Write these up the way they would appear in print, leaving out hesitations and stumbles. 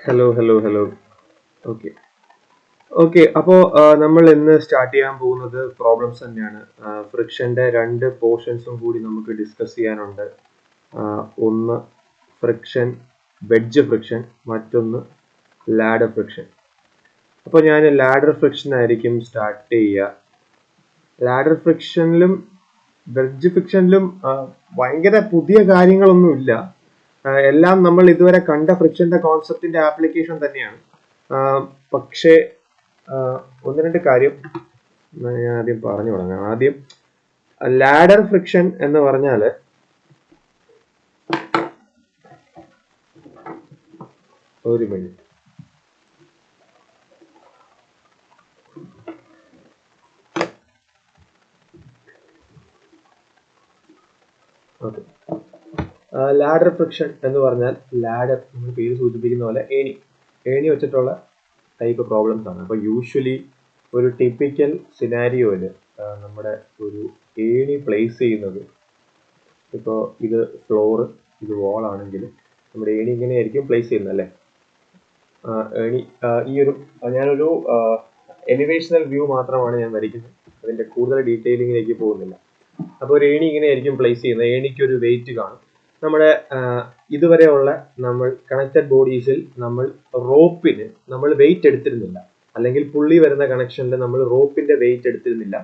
Hello. Okay അപ്പോൾ നമ്മൾ ഇന്ന് സ്റ്റാർട്ട് ചെയ്യാൻ പോകുന്നത് പ്രോബ്ലംസ് തന്നെയാണ്. ഫ്രിക്ഷന്റെ രണ്ട് പോർഷൻസും കൂടി നമുക്ക് ഡിസ്കസ് ചെയ്യാനുണ്ട്. ഒന്ന് ഫ്രിക്ഷൻ, വെഡ്ജ് ഫ്രിക്ഷൻ, മറ്റൊന്ന് ലാഡർ ഫ്രിക്ഷൻ. അപ്പോൾ ഞാൻ ലാഡർ ഫ്രിക്ഷൻ ആയിരിക്കും സ്റ്റാർട്ട് ചെയ്യുക. ലാഡർ ഫ്രിക്ഷനിലും വെഡ്ജ് ഫ്രിക്ഷനിലും ഭയങ്കര പുതിയ കാര്യങ്ങളൊന്നുമില്ല. എല്ലാം നമ്മൾ ഇതുവരെ കണ്ട ഫ്രിക്ഷന്റെ കോൺസെപ്റ്റിന്റെ ആപ്ലിക്കേഷൻ തന്നെയാണ്. പക്ഷേ ഒന്ന് രണ്ട് കാര്യം ഞാൻ ആദ്യം പറഞ്ഞു തുടങ്ങാം. ആദ്യം ലാഡർ ഫ്രിക്ഷൻ എന്ന് പറഞ്ഞാൽ ഒരു മിനിറ്റ്. ഓക്കെ, ലാഡർ ഫ്രിക്ഷൻ എന്ന് പറഞ്ഞാൽ ലാഡർ നമ്മൾ പേര് സൂചിപ്പിക്കുന്ന പോലെ ഏണി വെച്ചിട്ടുള്ള ടൈപ്പ് പ്രോബ്ലംസ് ആണ്. അപ്പോൾ യൂഷ്വലി ഒരു ടിപ്പിക്കൽ സിനാരിയോയിൽ നമ്മുടെ ഒരു ഏണി പ്ലേസ് ചെയ്യുന്നത്, ഇപ്പോൾ ഇത് ഫ്ലോർ, ഇത് വോൾ ആണെങ്കിൽ നമ്മുടെ ഏണി ഇങ്ങനെയായിരിക്കും പ്ലേസ് ചെയ്യുന്നത് അല്ലേ. ഏണി ഞാനൊരു എലിവേഷണൽ വ്യൂ മാത്രമാണ് ഞാൻ വരയ്ക്കുന്നത്, അതിൻ്റെ കൂടുതൽ ഡീറ്റെയിലിങ്ങിലേക്ക് പോകുന്നില്ല. അപ്പോൾ ഒരു ഏണി ഇങ്ങനെയായിരിക്കും പ്ലേസ് ചെയ്യുന്നത്. ഏണിക്ക് ഒരു വെയിറ്റ് കാണും. നമ്മുടെ ഇതുവരെയുള്ള നമ്മൾ കണക്റ്റഡ് ബോഡീസിൽ നമ്മൾ റോപ്പിന് നമ്മൾ വെയിറ്റ് എടുത്തിരുന്നില്ല, അല്ലെങ്കിൽ പുള്ളി വരുന്ന കണക്ഷനിൽ നമ്മൾ റോപ്പിന്റെ വെയിറ്റ് എടുത്തിരുന്നില്ല.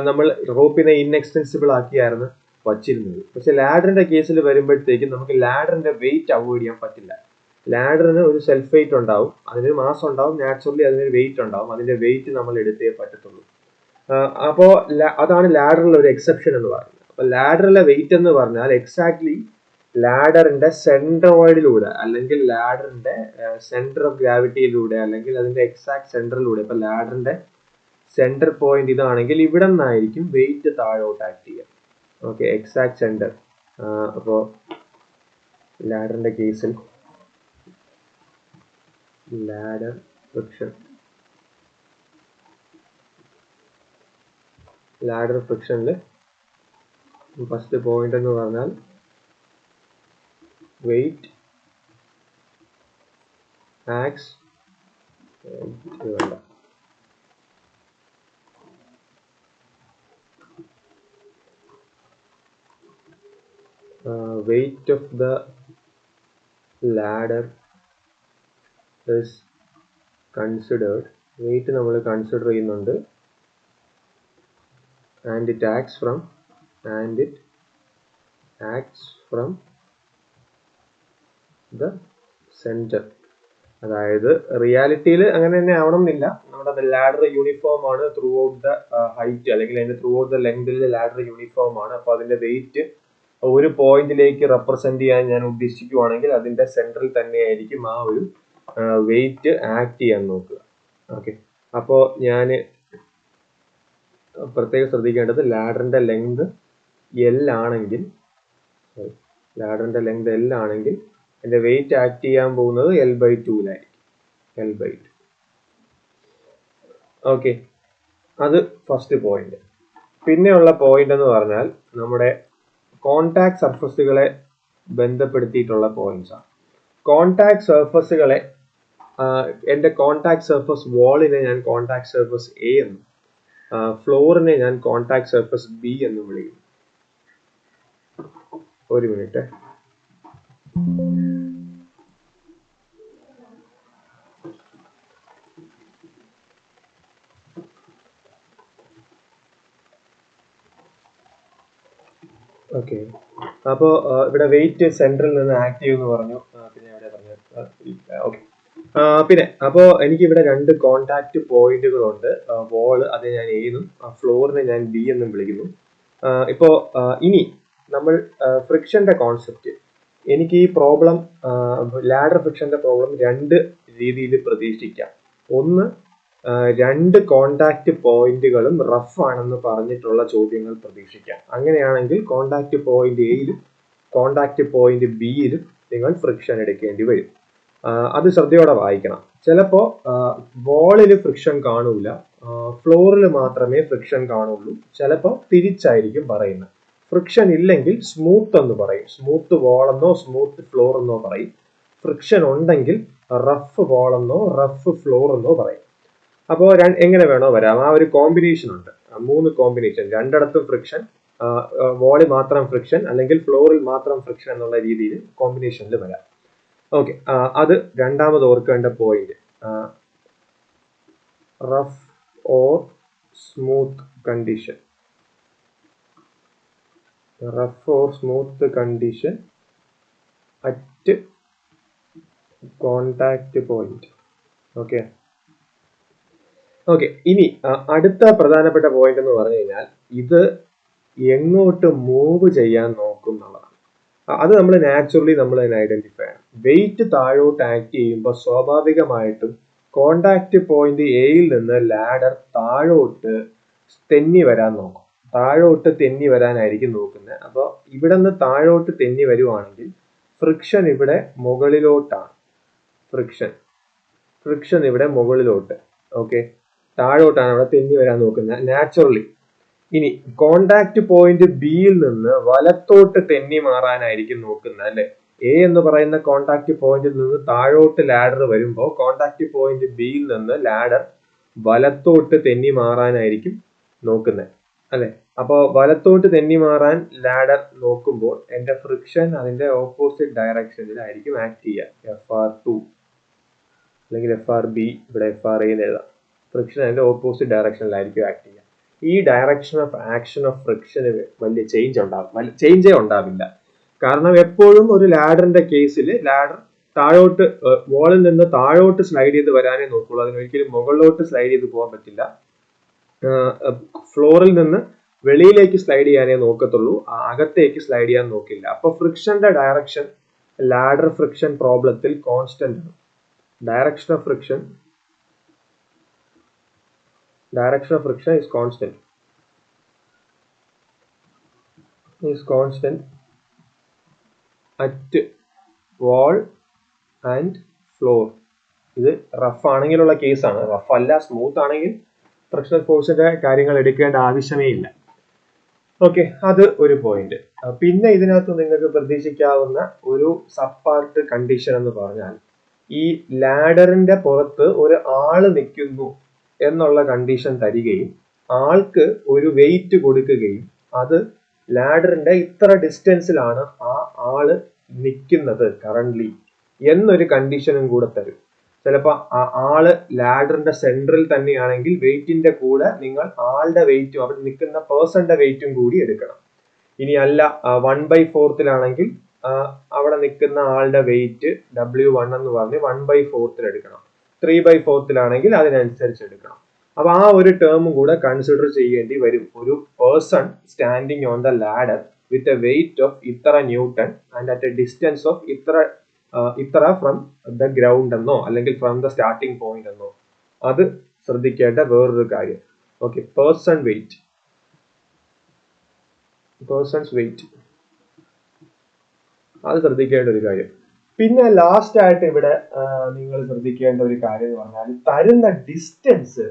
നമ്മൾ റോപ്പിനെ ഇൻഎക്സ്റ്റൻസിബിൾ ആക്കിയായിരുന്നു വച്ചിരുന്നത്. പക്ഷെ ലാഡറിന്റെ കേസിൽ വരുമ്പോഴത്തേക്കും നമുക്ക് ലാഡറിന്റെ വെയിറ്റ് അവോയ്ഡ് ചെയ്യാൻ പറ്റില്ല. ലാഡറിന് ഒരു സെൽഫ് വെയിറ്റ് ഉണ്ടാവും, അതിനൊരു മാസ് ഉണ്ടാവും, നാച്ചുറലി അതിനൊരു വെയിറ്റ് ഉണ്ടാവും. അതിന്റെ വെയിറ്റ് നമ്മൾ എടുത്തേ പറ്റത്തുള്ളൂ. അപ്പോൾ അതാണ് ലാഡറിൽ ഒരു എക്സെപ്ഷൻ എന്ന് പറയുന്നത്. അപ്പൊ ലാഡറിലെ വെയിറ്റ് എന്ന് പറഞ്ഞാൽ എക്സാക്ട്ലി ലാഡറിന്റെ സെൻട്രോയിഡിലൂടെ, അല്ലെങ്കിൽ ലാഡറിന്റെ സെന്റർ ഓഫ് ഗ്രാവിറ്റിയിലൂടെ, അല്ലെങ്കിൽ അതിന്റെ എക്സാക്ട് സെന്ററിലൂടെ. ഇപ്പൊ ലാഡറിന്റെ സെന്റർ പോയിന്റ് ഇതാണെങ്കിൽ ഇവിടെ നിന്നായിരിക്കും വെയിറ്റ് താഴോട്ട് ആക്ട് ചെയ്യുക. Okay, exact centre. അപ്പോൾ ലാഡറിന്റെ കേസിൽ ലാഡർ ഫ്രിക്ഷൻ, ലാഡർ ഫ്രിക്ഷനിൽ ഫസ്റ്റ് പോയിന്റ് എന്ന് പറഞ്ഞാൽ weight acts weight of the ladder is considered. Weight നമ്മൾ കൺസിഡർ ചെയ്യുന്നുണ്ട്. and it acts from the center. അതായത് റിയാലിറ്റിയിൽ അങ്ങനെ തന്നെ ആവണം എന്നില്ല. നമ്മുടെ ലാഡർ യൂണിഫോം ആണ് ത്രൂ ഔട്ട് ദ ഹൈറ്റ്, അല്ലെങ്കിൽ അതിന്റെ ത്രൂ ഔട്ട് ദ ലെങ്തിൽ ലാഡർ യൂണിഫോം ആണ്. അപ്പോൾ അതിന്റെ വെയിറ്റ് ഒരു പോയിന്റിലേക്ക് റെപ്രസെന്റ് ചെയ്യാൻ ഞാൻ ഉദ്ദേശിക്കുവാണെങ്കിൽ അതിന്റെ സെന്ററിൽ തന്നെയായിരിക്കും ആ ഒരു വെയിറ്റ് ആക്ട് ചെയ്യാൻ നോക്കുക. ഓക്കെ, അപ്പോൾ ഞാൻ പ്രത്യേകം ശ്രദ്ധിക്കേണ്ടത് ലാഡറിന്റെ ലെങ്ത് L ആണെങ്കിൽ, അതിന്റെ വെയിറ്റ് ആക്ട് ചെയ്യാൻ പോകുന്നത് L/2ലായിരിക്കും. L/2. ഓക്കെ, അത് ഫസ്റ്റ് പോയിന്റ്. പിന്നെയുള്ള പോയിന്റ് എന്ന് പറഞ്ഞാൽ നമ്മുടെ കോണ്ടാക്ട് സർഫസുകളെ ബന്ധപ്പെടുത്തിയിട്ടുള്ള പോയിന്റ്സ് ആണ്. കോണ്ടാക്ട് സർഫസുകളെ, എൻ്റെ കോണ്ടാക്ട് സർഫസ് വാളിനെ ഞാൻ കോണ്ടാക്ട് സർഫസ് A എന്നും ഫ്ലോറിനെ ഞാൻ കോണ്ടാക്ട് സർഫസ് B എന്നും വിളിക്കുന്നു. ഒരു മിനിറ്റ്. ഓക്കെ, അപ്പോൾ ഇവിടെ വെയിറ്റ് സെന്ററിൽ നിന്ന് ആക്ട് ചെയ്യുമെന്ന് പറഞ്ഞു. പിന്നെ എവിടെ പറഞ്ഞു? ഓക്കെ, പിന്നെ അപ്പോൾ എനിക്ക് ഇവിടെ രണ്ട് കോണ്ടാക്ട് പോയിന്റുകളുണ്ട്. വോള് അത് ഞാൻ A എന്നും ഫ്ലോറിനെ ഞാൻ B എന്നും വിളിക്കുന്നു. ഇപ്പോൾ ഇനി നമ്മൾ ഫ്രിക്ഷന്റെ കോൺസെപ്റ്റ്, എനിക്ക് ഈ പ്രോബ്ലം, ലാഡർ ഫ്രിക്ഷന്റെ പ്രോബ്ലം രണ്ട് രീതിയിൽ പ്രതീക്ഷിക്കാം. ഒന്ന്, രണ്ട് കോണ്ടാക്ട് പോയിന്റുകളും റഫ് ആണെന്ന് പറഞ്ഞിട്ടുള്ള ചോദ്യങ്ങൾ പ്രതീക്ഷിക്കാം. അങ്ങനെയാണെങ്കിൽ കോണ്ടാക്ട് പോയിന്റ് എയിലും കോണ്ടാക്ട് പോയിന്റ് ബിയിലും നിങ്ങൾ ഫ്രിക്ഷൻ എടുക്കേണ്ടി വരും. അത് ശ്രദ്ധയോടെ വായിക്കണം. ചിലപ്പോൾ വോളിൽ ഫ്രിക്ഷൻ കാണൂല, ഫ്ലോറിൽ മാത്രമേ ഫ്രിക്ഷൻ കാണുള്ളൂ. ചിലപ്പോൾ തിരിച്ചായിരിക്കും പറയുന്നത്. ഫ്രിക്ഷൻ ഇല്ലെങ്കിൽ സ്മൂത്ത് എന്ന് പറയും, സ്മൂത്ത് വോൾ എന്നോ സ്മൂത്ത് ഫ്ലോർ എന്നോ പറയും. ഫ്രിക്ഷൻ ഉണ്ടെങ്കിൽ റഫ് വാൾ എന്നോ റഫ് ഫ്ലോർ എന്നോ പറയും. അപ്പോൾ എങ്ങനെ വേണോ വരാം, ആ ഒരു കോമ്പിനേഷൻ ഉണ്ട്, 3 കോമ്പിനേഷൻ, രണ്ടിടത്തും ഫ്രിക്ഷൻ, വാളിൽ മാത്രം ഫ്രിക്ഷൻ അല്ലെങ്കിൽ ഫ്ലോറിൽ മാത്രം ഫ്രിക്ഷൻ എന്നുള്ള രീതിയിൽ കോമ്പിനേഷനിൽ വരാം. ഓക്കെ, അത് രണ്ടാമത് ഓർക്കേണ്ട point. Rough or smooth condition, rough or smooth condition at contact point. Okay okay ഇനി അടുത്ത പ്രധാനപ്പെട്ട പോയിന്റ് എന്ന് പറഞ്ഞു കഴിഞ്ഞാൽ ഇത് എങ്ങോട്ട് മൂവ് ചെയ്യാൻ നോക്കും എന്നുള്ളതാണ്. അത് നമ്മൾ നാച്ചുറലി നമ്മൾ തന്നെ ഐഡന്റിഫൈ ചെയ്യണം. വെയിറ്റ് താഴോട്ട് ആക്ട് ചെയ്യുമ്പോൾ സ്വാഭാവികമായിട്ടും കോണ്ടാക്ട് പോയിന്റ് എയിൽ നിന്ന് ലാഡർ താഴോട്ട് തെന്നി വരാൻ നോക്കും. താഴോട്ട് തെന്നി വരാനായിരിക്കും നോക്കുന്നത്. അപ്പോൾ ഇവിടെ നിന്ന് താഴോട്ട് തെന്നി വരുവാണെങ്കിൽ ഫ്രിക്ഷൻ ഇവിടെ മുകളിലോട്ടാണ്. ഫ്രിക്ഷൻ ഇവിടെ മുകളിലോട്ട്. ഓക്കെ, താഴോട്ടാണ് അവിടെ തെന്നി വരാൻ നോക്കുന്നത് നാച്ചുറലി. ഇനി കോണ്ടാക്ട് പോയിന്റ് ബിയിൽ നിന്ന് വലത്തോട്ട് തെന്നി മാറാനായിരിക്കും നോക്കുന്നത് അല്ലെ. എ എന്ന് പറയുന്ന കോണ്ടാക്ട് പോയിന്റിൽ നിന്ന് താഴോട്ട് ലാഡർ വരുമ്പോൾ കോണ്ടാക്ട് പോയിന്റ് ബിയിൽ നിന്ന് ലാഡർ വലത്തോട്ട് തെന്നി മാറാനായിരിക്കും നോക്കുന്നത് അല്ലെ. അപ്പോൾ വലത്തോട്ട് തെന്നി മാറാൻ ലാഡർ നോക്കുമ്പോൾ എന്റെ ഫ്രിക്ഷൻ അതിന്റെ ഓപ്പോസിറ്റ് ഡയറക്ഷനിലായിരിക്കും ആക്ട് ചെയ്യുക. FR2 അല്ലെങ്കിൽ FRB, ഇവിടെ FRA എന്ന് എഴുതാം. ഫ്രിക്ഷൻ അതിന്റെ ഓപ്പോസിറ്റ് ഡയറക്ഷനിലായിരിക്കും ആക്ട് ചെയ്യുക. ഈ ഡയറക്ഷൻ ഓഫ് ആക്ഷൻ ഓഫ് ഫ്രിക്ഷന് വലിയ ചേഞ്ചേ ഉണ്ടാവില്ല. കാരണം എപ്പോഴും ഒരു ലാഡറിന്റെ കേസിൽ ലാഡർ താഴോട്ട് വാളിൽ നിന്ന് താഴോട്ട് സ്ലൈഡ് ചെയ്ത് വരാനേ നോക്കുള്ളൂ. അതിനൊരിക്കലും മുകളിലോട്ട് സ്ലൈഡ് ചെയ്ത് പോകാൻ പറ്റില്ല. ഫ്ലോറിൽ നിന്ന് വെളിയിലേക്ക് സ്ലൈഡ് ചെയ്യാനേ നോക്കത്തുള്ളൂ, അകത്തേക്ക് സ്ലൈഡ് ചെയ്യാൻ നോക്കില്ല. അപ്പൊ ഫ്രിക്ഷന്റെ ഡയറക്ഷൻ ലാഡർ ഫ്രിക്ഷൻ പ്രോബ്ലത്തിൽ കോൺസ്റ്റന്റ് ആണ്. Direction of friction is constant. At wall and floor. ഇത് റഫ് ആണെങ്കിലുള്ള കേസാണ്. റഫ് അല്ല, സ്മൂത്ത് ആണെങ്കിൽ ഫ്രിക്ഷണൽ ഫോഴ്സിന്റെ കാര്യങ്ങൾ എടുക്കേണ്ട ആവശ്യമേ ഇല്ല. ഓക്കെ, അത് ഒരു പോയിന്റ്. പിന്നെ ഇതിനകത്ത് നിങ്ങൾക്ക് പ്രതീക്ഷിക്കാവുന്ന ഒരു സബ് പാർട്ട് കണ്ടീഷൻ എന്ന് പറഞ്ഞാൽ ഈ ലാഡറിന്റെ പുറത്ത് ഒരു ആള് നിൽക്കുന്നു എന്നുള്ള കണ്ടീഷൻ തരികയും ആൾക്ക് ഒരു വെയിറ്റ് കൊടുക്കുകയും അത് ലാഡറിന്റെ ഇത്ര ഡിസ്റ്റൻസിലാണ് ആ ആള് നിൽക്കുന്നത് കറന്റ്ലി എന്നൊരു കണ്ടീഷനും കൂടെ തരും. ചിലപ്പോൾ ആ ആള് ലാഡറിന്റെ സെന്ററിൽ തന്നെയാണെങ്കിൽ വെയിറ്റിന്റെ കൂടെ നിങ്ങൾ ആളുടെ വെയിറ്റും അവിടെ നിൽക്കുന്ന പേഴ്സന്റെ വെയിറ്റും കൂടി എടുക്കണം. ഇനി അല്ല 1/4 അവിടെ നിൽക്കുന്ന ആളുടെ വെയിറ്റ് W1 എന്ന് പറഞ്ഞ് 1/4 എടുക്കണം. 3/4 അതിനനുസരിച്ച് എടുക്കണം. അപ്പൊ ആ ഒരു ടേമും കൂടെ കൺസിഡർ ചെയ്യേണ്ടി വരും. ഒരു person standing on the ladder with a weight of ഇത്ര newton and at a distance of ഇത്ര ഫ്രം ദ ഗ്രൗണ്ട് എന്നോ അല്ലെങ്കിൽ ഫ്രം ദ സ്റ്റാർട്ടിംഗ് പോയിന്റ് എന്നോ അത് ശ്രദ്ധിക്കേണ്ട വേറൊരു കാര്യം. ഓക്കെ, പേഴ്സൺസ് വെയിറ്റ് അത് ശ്രദ്ധിക്കേണ്ട ഒരു കാര്യം. പിന്നെ ലാസ്റ്റ് ആയിട്ട് ഇവിടെ നിങ്ങൾ ശ്രദ്ധിക്കേണ്ട ഒരു കാര്യം എന്ന് പറഞ്ഞാൽ തരുന്ന ഡിസ്റ്റൻസ്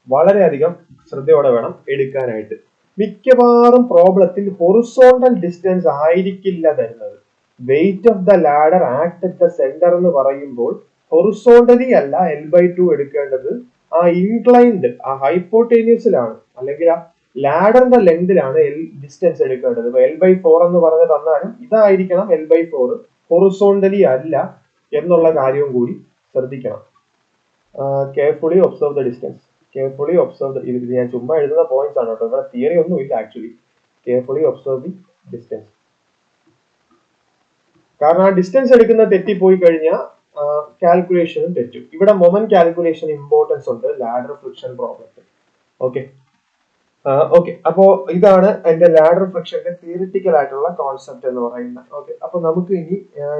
വളരെയധികം ശ്രദ്ധയോടെ വേണം എടുക്കാനായിട്ട്. മിക്കവാറും പ്രോബ്ലത്തിൽ ഹൊറിസോണ്ടൽ ഡിസ്റ്റൻസ് ആയിരിക്കില്ല തരുന്നത്. Weight of the ladder act at the centre എന്ന് പറയുമ്പോൾ ഹൊറിസോണ്ടലി അല്ല L/2 എടുക്കേണ്ടത്, ആ ഇൻക്ലൈൻഡ് ആ ഹൈപ്പോട്ടേനിയസിലാണ് അല്ലെങ്കിൽ ആ ലാഡറിന്റെ ലെങ്തിലാണ് ഡിസ്റ്റൻസ് എടുക്കേണ്ടത്. ഇപ്പൊ L/4 എന്ന് പറഞ്ഞ് തന്നാലും ഇതായിരിക്കണം L/4, ഹൊറിസോണ്ടലി അല്ല എന്നുള്ള കാര്യവും കൂടി ശ്രദ്ധിക്കണം. Carefully observe the distance. ഇത് ഞാൻ ചുമ്മാ എഴുതുന്ന പോയിന്റ്സ് ആണ് കേട്ടോ, ഇവിടെ തിയറി ഒന്നും ഇല്ല actually. Carefully observe the distance. കാരണം ആ ഡിസ്റ്റൻസ് എടുക്കുന്ന തെറ്റിപ്പോയി കഴിഞ്ഞാൽ കാൽക്കുലേഷനും തെറ്റും. ഇവിടെ മൊമെന്റ് കാൽക്കുലേഷൻ ഇമ്പോർട്ടൻസ് ഉണ്ട് ലാഡർ ഫ്രിക്ഷൻ പ്രോബ്ലത്തിൽ. ഓക്കെ, അപ്പോ ഇതാണ് എന്റെ ലാഡർ ഫ്രിക്ഷന്റെ തിയറിറ്റിക്കൽ ആയിട്ടുള്ള കോൺസെപ്റ്റ് എന്ന് പറയുന്നത്. ഓക്കെ, അപ്പൊ നമുക്ക് ഇനി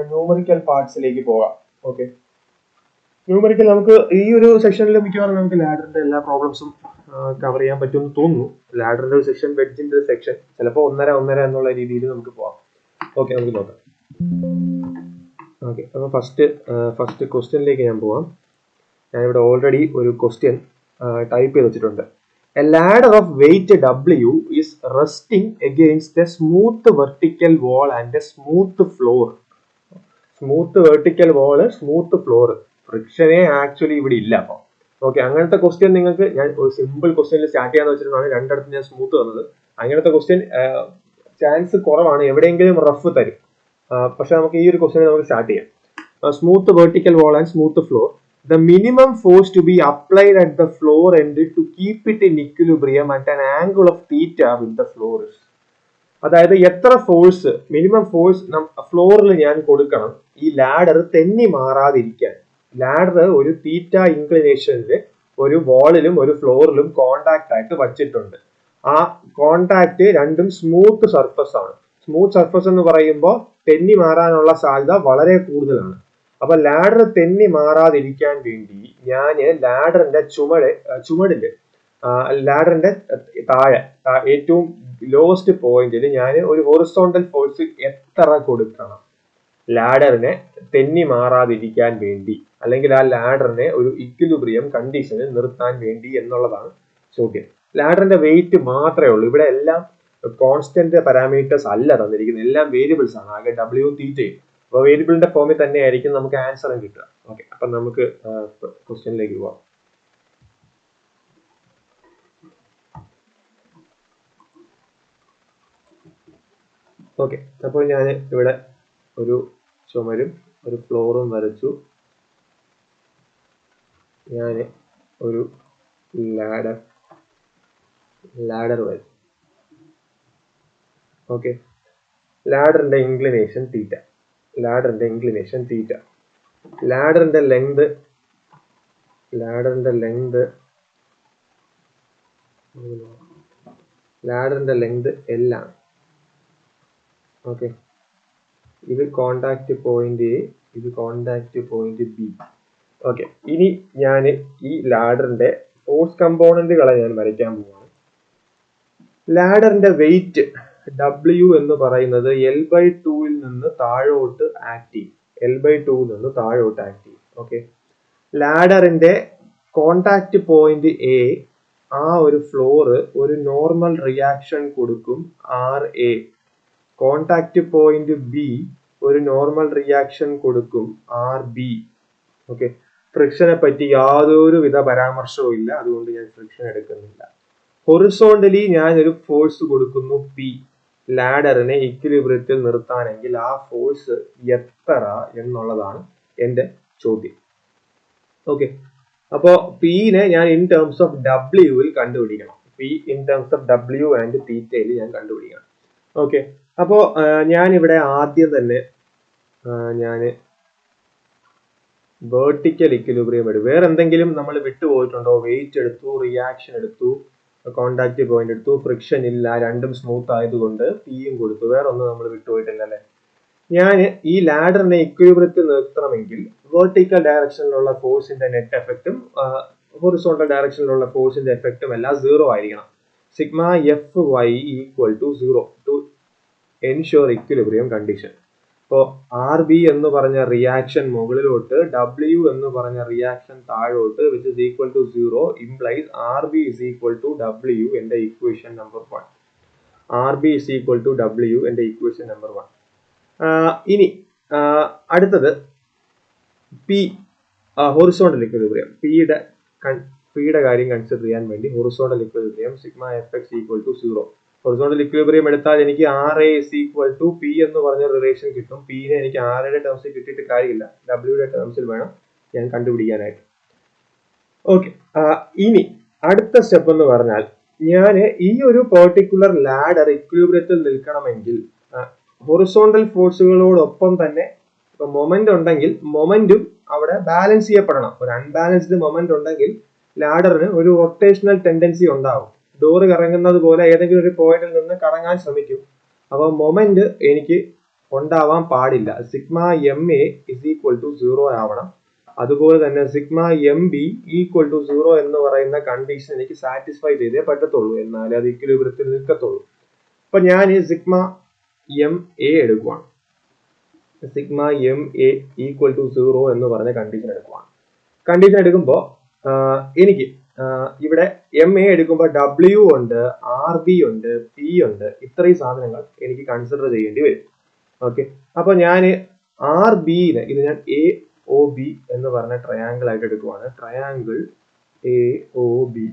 ന്യൂമറിക്കൽ പാർട്സിലേക്ക് പോകാം. ഓക്കെ, ന്യൂമറിക്കൽ നമുക്ക് ഈ ഒരു സെക്ഷനിൽ മിക്കവാറും നമുക്ക് ലാഡറിന്റെ എല്ലാ പ്രോബ്ലംസും കവർ ചെയ്യാൻ പറ്റുമെന്ന് തോന്നുന്നു. ലാഡറിന്റെ ഒരു സെക്ഷൻ, വെഡ്ജിന്റെ ഒരു സെക്ഷൻ, ചിലപ്പോൾ 1.5 എന്നുള്ള രീതിയിൽ നമുക്ക് പോവാം. ഓക്കെ, നമുക്ക് നോക്കാം. ഓക്കെ, അപ്പൊ ഫസ്റ്റ് ക്വസ്റ്റ്യനിലേക്ക് ഞാൻ പോവാം. ഞാനിവിടെ ഓൾറെഡി ഒരു ക്വസ്റ്റ്യൻ ടൈപ്പ് ചെയ്ത് വെച്ചിട്ടുണ്ട്. A ladder of weight W is resting against a smooth vertical wall and a smooth floor. Smooth vertical wall, smooth floor. ഫ്രിക്ഷനെ ആക്ച്വലി ഇവിടെ ഇല്ല. അപ്പോൾ ഓക്കെ, അങ്ങനത്തെ ക്വസ്റ്റ്യൻ നിങ്ങൾക്ക് ഞാൻ ഒരു സിമ്പിൾ ക്വസ്റ്റ്യനിൽ സ്റ്റാർട്ട് ചെയ്യാന്ന് വെച്ചിട്ടാണ് രണ്ടിടത്ത് ഞാൻ സ്മൂത്ത് തന്നത്. അങ്ങനത്തെ ക്വസ്റ്റ്യൻ ചാൻസ് കുറവാണ്, എവിടെയെങ്കിലും റഫ് തരും. പക്ഷെ നമുക്ക് ഈ ഒരു ക്വസ്റ്റ്യൻ നമുക്ക് സ്റ്റാർട്ട് ചെയ്യാം. Smooth vertical wall and smooth floor. The minimum force to be applied at the floor end to keep it in equilibrium at an angle of theta with the floor is. അതായത് എത്ര force, minimum force ഫ്ലോറിൽ ഞാൻ കൊടുക്കണം ഈ ladder തെന്നി മാറാതിരിക്കാൻ. Ladder ഒരു തീറ്റ ഇൻക്ലിനേഷനിൽ ഒരു വാളിലും ഒരു ഫ്ലോറിലും കോണ്ടാക്ട് ആയിട്ട് വച്ചിട്ടുണ്ട്. ആ കോണ്ടാക്ട് രണ്ടും സ്മൂത്ത് സർഫസ് ആണ്. സ്മൂത്ത് സർഫസ് എന്ന് പറയുമ്പോൾ തെന്നി മാറാനുള്ള സാധ്യത വളരെ കൂടുതലാണ്. അപ്പൊ ലാഡർ തെന്നി മാറാതിരിക്കാൻ വേണ്ടി ഞാൻ ലാഡറിന്റെ ചുമടില് ലാഡറിന്റെ താഴെ ഏറ്റവും ലോവസ്റ്റ് പോയിന്റിൽ ഞാൻ ഒരു ഹൊറിസോണ്ടൽ ഫോഴ്സ് എത്ര കൊടുക്കണം ലാഡറിനെ തെന്നി മാറാതിരിക്കാൻ വേണ്ടി, അല്ലെങ്കിൽ ആ ലാഡറിനെ ഒരു ഇക്വിലിബ്രിയം കണ്ടീഷനിൽ നിർത്താൻ വേണ്ടി എന്നുള്ളതാണ് ചോദ്യം. ലാഡറിന്റെ വെയിറ്റ് മാത്രമേ ഉള്ളൂ. ഇവിടെ എല്ലാം കോൺസ്റ്റന്റ് പാരാമീറ്റേഴ്സ് അല്ല തന്നിരിക്കുന്നത്, എല്ലാം വേരിയബിൾസ് ആണ്. ആകെ ഡബ്ല്യു തീറ്റയും. അപ്പോൾ വേരിയബിളിന്റെ ഫോമിൽ തന്നെ ആയിരിക്കും നമുക്ക് ആൻസറും കിട്ടുക. ഓക്കെ, അപ്പൊ നമുക്ക് ക്വസ്റ്റ്യനിലേക്ക് പോവാം. ഓക്കെ, അപ്പോൾ ഞാൻ ഇവിടെ ഒരു ചുമരും ഒരു ഫ്ലോറും വരച്ചു. ഞാൻ ഒരു ലാഡർ വരച്ചു. ഓക്കെ, ലാഡറിന്റെ ഇൻക്ലിനേഷൻ തീറ്റ. ലാഡറിന്റെ ലെങ്ത് L ആണ്. ഓക്കെ, ഇത് കോണ്ടാക്ട് പോയിന്റ് എ, ഇത് കോണ്ടാക്ട് പോയിന്റ് ബി. ഓക്കെ, ഇനി ഞാൻ ഈ ലാഡറിന്റെ ഫോഴ്സ് കമ്പോണന്റുകളെ ഞാൻ വരയ്ക്കാൻ പോവാണ്. ലാഡറിന്റെ വെയിറ്റ് W എന്ന് പറയുന്നത് L/2 നിന്ന് താഴോട്ട് ആക്ട് ചെയ്യും. ഓക്കെ, ലാഡറിന്റെ കോണ്ടാക്ട് പോയിന്റ് എ, ആ ഒരു ഫ്ലോറ് ഒരു നോർമൽ റിയാക്ഷൻ കൊടുക്കും RA. കോണ്ടാക്ട് പോയിന്റ് ബി ഒരു നോർമൽ റിയാക്ഷൻ കൊടുക്കും RB. ഓക്കെ, ഫ്രിക്ഷനെ പറ്റി യാതൊരു വിധ പരാമർശവും ഇല്ല, അതുകൊണ്ട് ഞാൻ ഫ്രിക്ഷൻ എടുക്കുന്നില്ല. ഹൊറിസോണ്ടലി ഞാൻ ഒരു ഫോഴ്സ് കൊടുക്കുന്നു P, ലാഡറിനെ ഇക്വിലിബ്രിയത്തിൽ നിർത്താനെങ്കിൽ ആ ഫോഴ്സ് എത്ര എന്നുള്ളതാണ് എന്റെ ചോദ്യം. ഓക്കെ, അപ്പോ Pനെ ഞാൻ ഇൻ ടേംസ് ഓഫ് W കണ്ടുപിടിക്കണം. P in terms of W and തീറ്റയിൽ ഞാൻ കണ്ടുപിടിക്കണം. ഓക്കെ, അപ്പോ ഞാൻ ഇവിടെ ആദ്യം തന്നെ ഞാൻ വെർട്ടിക്കൽ ഇക്വിലിബ്രിയം എടുക്കും. വേറെ എന്തെങ്കിലും നമ്മൾ വിട്ടുപോയിട്ടുണ്ടോ? വെയിറ്റ് എടുത്തു, റിയാക്ഷൻ എടുത്തു, കോണ്ടാക്ട് പോയിന്റ് എടുത്തു, ഫ്രിക്ഷൻ ഇല്ല, രണ്ടും സ്മൂത്ത് ആയതുകൊണ്ട് പിയും കൊടുത്തു. വേറെ ഒന്നും നമ്മൾ വിട്ടുപോയിട്ടില്ല അല്ലെ? ഞാൻ ഈ ലാഡറിനെ ഇക്വിലിബ്രിയത്തിൽ നിർത്തണമെങ്കിൽ വെർട്ടിക്കൽ ഡയറക്ഷനിലുള്ള ഫോഴ്സിന്റെ നെറ്റ് എഫക്റ്റും ഹൊറിസോണ്ടൽ ഡയറക്ഷനിലുള്ള ഫോഴ്സിന്റെ എഫക്റ്റും എല്ലാം 0 ആയിരിക്കണം. Sigma Fy equal to 0 to ensure equilibrium condition. അപ്പോൾ RB എന്ന് പറഞ്ഞ റിയാക്ഷൻ മുകളിലോട്ട്, W എന്ന് പറഞ്ഞ റിയാക്ഷൻ താഴോട്ട്, which is equal to 0 implies RB is equal to W എന്റെ equation number 1. RB is equal to W എന്റെ ഇക്വേഷൻ നമ്പർ 1. ഇനി അടുത്തത് P, ഹൊറിസോണ്ടൽ ഇക്വിലിബ്രിയം. പിയുടെ കാര്യം കൺസിഡർ ചെയ്യാൻ വേണ്ടി horizontal equilibrium sigma Fx equal to 0. Horizontal equilibrium എടുത്താൽ എനിക്ക് RA is equal to P എന്ന് പറഞ്ഞ റിലേഷൻ കിട്ടും. Pനെ എനിക്ക് RAയുടെ ടേംസിൽ കിട്ടിയിട്ട് കാര്യമില്ല, Wയുടെ ടേംസിൽ വേണം ഞാൻ കണ്ടുപിടിക്കാനായിട്ട്. ഓക്കെ, ഇനി അടുത്ത സ്റ്റെപ്പ് എന്ന് പറഞ്ഞാൽ ഞാൻ ഈ ഒരു പെർട്ടിക്കുലർ ലാഡർ ഇക്വിലിബ്രിയത്തിൽ നിൽക്കണമെങ്കിൽ ഹൊറിസോണ്ടൽ ഫോഴ്സുകളോടൊപ്പം തന്നെ മൊമെന്റ് ഉണ്ടെങ്കിൽ മൊമെന്റും അവിടെ ബാലൻസ് ചെയ്യപ്പെടണം. ഒരു അൺബാലൻസ്ഡ് മൊമെന്റ് ഉണ്ടെങ്കിൽ ലാഡറിന് ഒരു റൊട്ടേഷണൽ ടെൻഡൻസി ഉണ്ടാവും. ഡോറ് കറങ്ങുന്നത് പോലെ ഏതെങ്കിലും ഒരു പോയിന്റിൽ നിന്ന് കറങ്ങാൻ ശ്രമിക്കും. അപ്പോൾ മൊമെന്റ് എനിക്ക് ഉണ്ടാവാൻ പാടില്ല. Sigma MA is equal to 0 ആവണം. അതുപോലെ തന്നെ സിഗ്മ MB ഈക്വൽ ടു 0 എന്ന് പറയുന്ന കണ്ടീഷൻ എനിക്ക് സാറ്റിസ്ഫൈ ചെയ്തേ പറ്റത്തുള്ളൂ, എന്നാലേ അത് ഇക്വിലിബ്രിയത്തിൽ നിൽക്കത്തുള്ളൂ. അപ്പൊ ഞാൻ ഈ സിഗ്മ MA എടുക്കുവാണ്. സിഗ്മ MA ഈക്വൽ ടു 0 എന്ന് പറഞ്ഞ കണ്ടീഷൻ എടുക്കുവാണ്. കണ്ടീഷൻ എടുക്കുമ്പോൾ എനിക്ക് ഇവിടെ MA എടുക്കുമ്പോൾ W ഉണ്ട്, RB ഉണ്ട്, P ഉണ്ട്. ഇത്രയും സാധനങ്ങൾ എനിക്ക് കൺസിഡർ ചെയ്യേണ്ടി വരും. ഓക്കെ, അപ്പൊ ഞാൻ RBനെ ഇത് ഞാൻ A ഒ ബി എന്ന് പറഞ്ഞ ട്രയാങ്കിൾ ആയിട്ട് എടുക്കുവാണ്. Triangle A O B.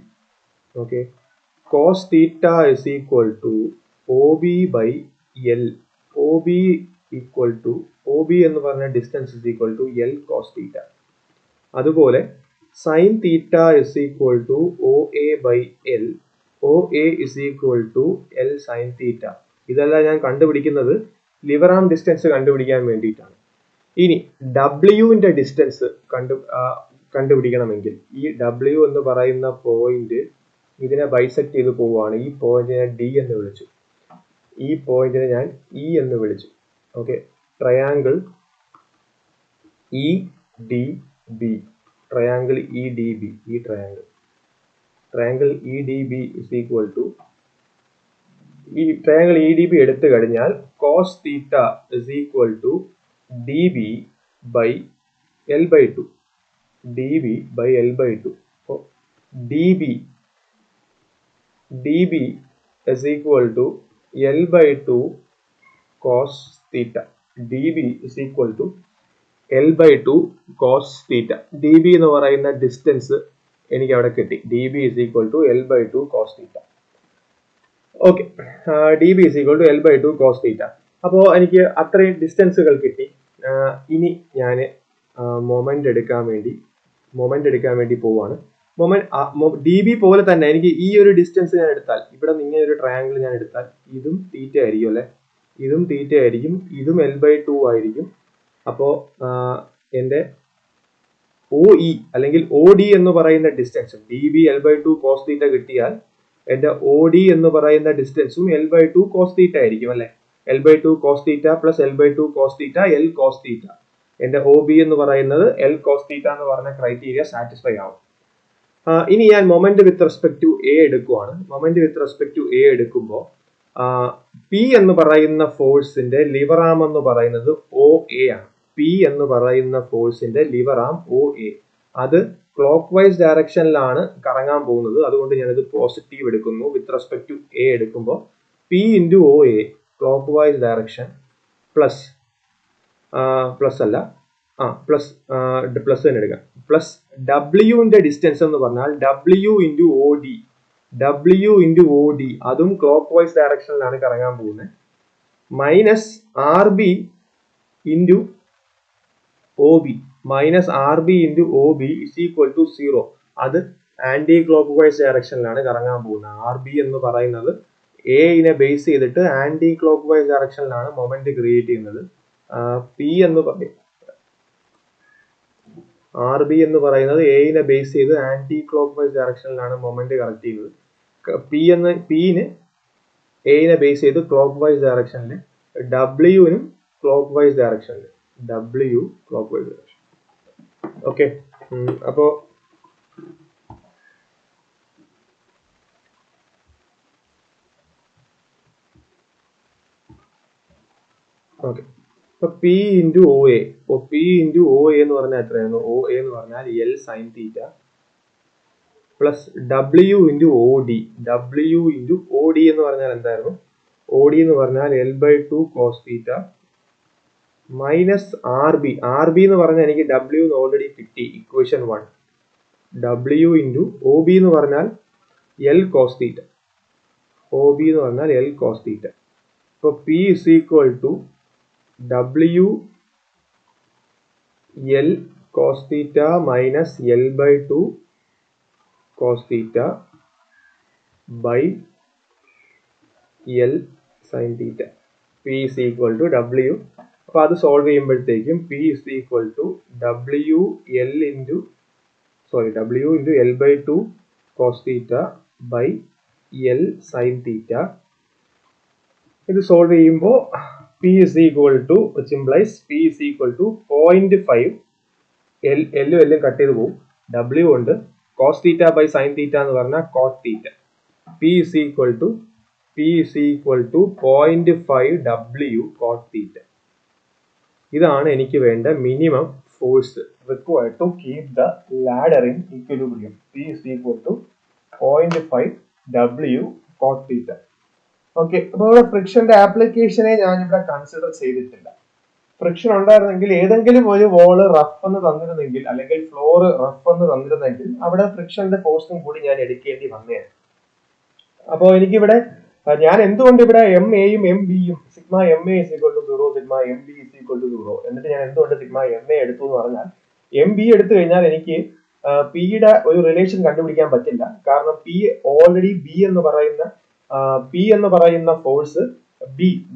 Okay, cos theta is equal to O B by L. O B equal to O B എന്ന് പറഞ്ഞ distance is equal to L cos theta. അതുപോലെ sine theta is equal to O A by L. O A is equal to L sine theta. ഇതെല്ലാം ഞാൻ കണ്ടുപിടിക്കുന്നത് liver arm distance കണ്ടുപിടിക്കാൻ വേണ്ടിയിട്ടാണ്. ഇനി ഡബ്ല്യുവിന്റെ distance കണ്ടുപിടിക്കണമെങ്കിൽ ഈ ഡബ്ല്യു എന്ന് പറയുന്ന പോയിന്റ് ഇതിനെ ബൈസെക്ട് ചെയ്ത് പോവുകയാണ്. ഈ പോയിന്റിനെ ഡി എന്ന് വിളിച്ചു, ഈ പോയിന്റിനെ ഞാൻ ഇ എന്ന് വിളിച്ചു. Okay, triangle E D B. Triangle E D B. ഈ triangle E D B is equal to, ഈ ട്രയാങ്കിൾ ഇ ഡി ബി എടുത്തു കഴിഞ്ഞാൽ cos theta is equal to D B by L by two. D B by L by two. D B is equal to L by two cos theta. D B is equal to L by two cos theta. D B എന്ന് പറയുന്ന distance എനിക്ക് അവിടെ കിട്ടി. D B is equal to L by two cos theta. Okay, D B is equal to L by two cos theta. അപ്പോൾ എനിക്ക് അത്രയും ഡിസ്റ്റൻസുകൾ കിട്ടി. ഇനി ഞാൻ മൊമെന്റ് എടുക്കാൻ വേണ്ടി പോവാണ്. ഡി ബി പോലെ തന്നെ എനിക്ക് ഈ ഒരു ഡിസ്റ്റൻസ് ഞാൻ എടുത്താൽ, ഇവിടെ ഇങ്ങനെ ഒരു ട്രയാങ്കിൾ ഞാൻ എടുത്താൽ ഇതും തീറ്റ ആയിരിക്കും അല്ലെ, ഇതും തീറ്റ ആയിരിക്കും, ഇതും എൽ ബൈ ടു ആയിരിക്കും. അപ്പോൾ എൻ്റെ ഒ ഇ അല്ലെങ്കിൽ ഒ ഡി എന്ന് പറയുന്ന distance D B L by two cos theta കിട്ടിയാൽ എൻ്റെ ഒ ഡി എന്ന് പറയുന്ന ഡിസ്റ്റൻസും L by two cos theta ആയിരിക്കും അല്ലെ. L by two cos theta plus L by two cos theta L cos theta. എൻ്റെ ഒ ബി എന്ന് പറയുന്നത് എൽ കോസ് തീറ്റ എന്ന് പറഞ്ഞ ക്രൈറ്റീരിയ സാറ്റിസ്ഫൈ ആവും. ഇനി ഞാൻ moment with respect to A എടുക്കുവാണ്. Moment with respect to A എടുക്കുമ്പോൾ പി എന്ന് പറയുന്ന ഫോഴ്സിന്റെ ലിവർ ആം എന്ന് പറയുന്നത് ഒ എ ആണ്. പി എന്ന് പറയുന്ന ഫോഴ്സിന്റെ ലിവർ ആം ഒ എ, അത് ക്ലോക്ക് വൈസ് ഡയറക്ഷനിലാണ് കറങ്ങാൻ പോകുന്നത്. അതുകൊണ്ട് ഞാനത് പോസിറ്റീവ് എടുക്കുന്നു. വിത്ത് റെസ്പെക്ട് ടു എ എടുക്കുമ്പോൾ P into O A clockwise direction plus തന്നെ എടുക്കാം. പ്ലസ് ഡബ്ല്യുവിന്റെ ഡിസ്റ്റൻസ് എന്ന് പറഞ്ഞാൽ W into O D. W into O D അതും ക്ലോക്ക് വൈസ് ഡയറക്ഷനിലാണ് കറങ്ങാൻ പോകുന്നത്. Minus R B into O B. Minus R B into O B is equal to 0. അത് ആന്റി ക്ലോക്ക് വൈസ് ഡയറക്ഷനിലാണ് കറങ്ങാൻ പോകുന്നത്. ആർ ബി എന്ന് പറയുന്നത് എനെ ബേസ് ചെയ്തിട്ട് ആന്റി ക്ലോക്ക് വൈസ് ഡയറക്ഷനിലാണ് മൊമെന്റ് ക്രിയേറ്റ് ചെയ്യുന്നത്. പി എന്ന് പറയും, ആർ ബി എന്ന് പറയുന്നത് എനെ ബേസ് ചെയ്ത് ആന്റി ക്ലോക്ക് വൈസ് ഡയറക്ഷനിലാണ് മൊമെന്റ് കറക്റ്റ് ചെയ്യുന്നത്. പിന് എനെ ബേസ് ചെയ്ത് ക്ലോക്ക് വൈസ് ഡയറക്ഷനിൽ, ഡബ്ല്യുവിനും ക്ലോക്ക് വൈസ് ഡയറക്ഷനിൽ, W clockwise direction. Okay, അപ്പോ ഓക്കെ, അപ്പൊ P into O A. P into O A എന്ന് പറഞ്ഞാൽ എത്രയായിരുന്നു? ഒ എ എന്ന് പറഞ്ഞാൽ L sine theta plus W into O D. W into O D എന്ന് പറഞ്ഞാൽ എന്തായിരുന്നു? ഒ ഡി എന്ന് പറഞ്ഞാൽ L by two cos theta minus R B. R B എന്ന് പറഞ്ഞാൽ എനിക്ക് ഡബ്ല്യു എന്ന് ഓൾറെഡി കിട്ടി, equation 1. W into O B എന്ന് പറഞ്ഞാൽ എൽ കോസ് തീറ്റ. ഒ ബി എന്ന് പറഞ്ഞാൽ എൽ കോസ് തീറ്റ. അപ്പോൾ P is equal to W L cos theta minus L by two cos theta by L sine theta. P is equal to W. അപ്പോൾ അത് solve ചെയ്യുമ്പോഴത്തേക്കും P is equal to W into L by two cos theta by L sine theta. ഇത് solve ചെയ്യുമ്പോൾ P is equal to, which implies P is equal to 0.5. എല്ലും cut ചെയ്ത് പോകും. W ഉണ്ട്, cos theta by sine theta എന്ന് പറഞ്ഞാൽ cot theta. P is equal to 0.5 W cot theta. ഇതാണ് എനിക്ക് വേണ്ട minimum force required to keep the ladder in equilibrium. P is equal to 0.5 W cot theta. Okay, അപ്പോൾ ഇവിടെ ഫ്രിക്ഷന്റെ ആപ്ലിക്കേഷനെ ഞാനിവിടെ consider ചെയ്തിട്ടില്ല. ഫ്രിക്ഷൻ ഉണ്ടായിരുന്നെങ്കിൽ ഏതെങ്കിലും ഒരു വോള് റഫ് എന്ന് തന്നിരുന്നെങ്കിൽ അല്ലെങ്കിൽ ഫ്ലോർ റഫ് എന്ന് തന്നിരുന്നെങ്കിൽ അവിടെ ഫ്രിക്ഷന്റെ ഫോഴ്സും കൂടി ഞാൻ എടുക്കേണ്ടി വന്നേനെ. അപ്പോൾ എനിക്കിവിടെ ഞാൻ എന്തുകൊണ്ട് ഇവിടെ എം എയും എം ബിയും sigma M A is equal to 0 sigma M B is equal to 0 എന്നിട്ട് ഞാൻ എന്തുകൊണ്ട് സിഗ്മ എം എ എടുത്തു എന്ന് പറഞ്ഞാൽ എം ബി എടുത്തു കഴിഞ്ഞാൽ എനിക്ക് പിയുടെ ഒരു റിലേഷൻ കണ്ടുപിടിക്കാൻ പറ്റില്ല. കാരണം പി ഓൾറെഡി ബി എന്ന് പറയുന്ന ഫോഴ്സ്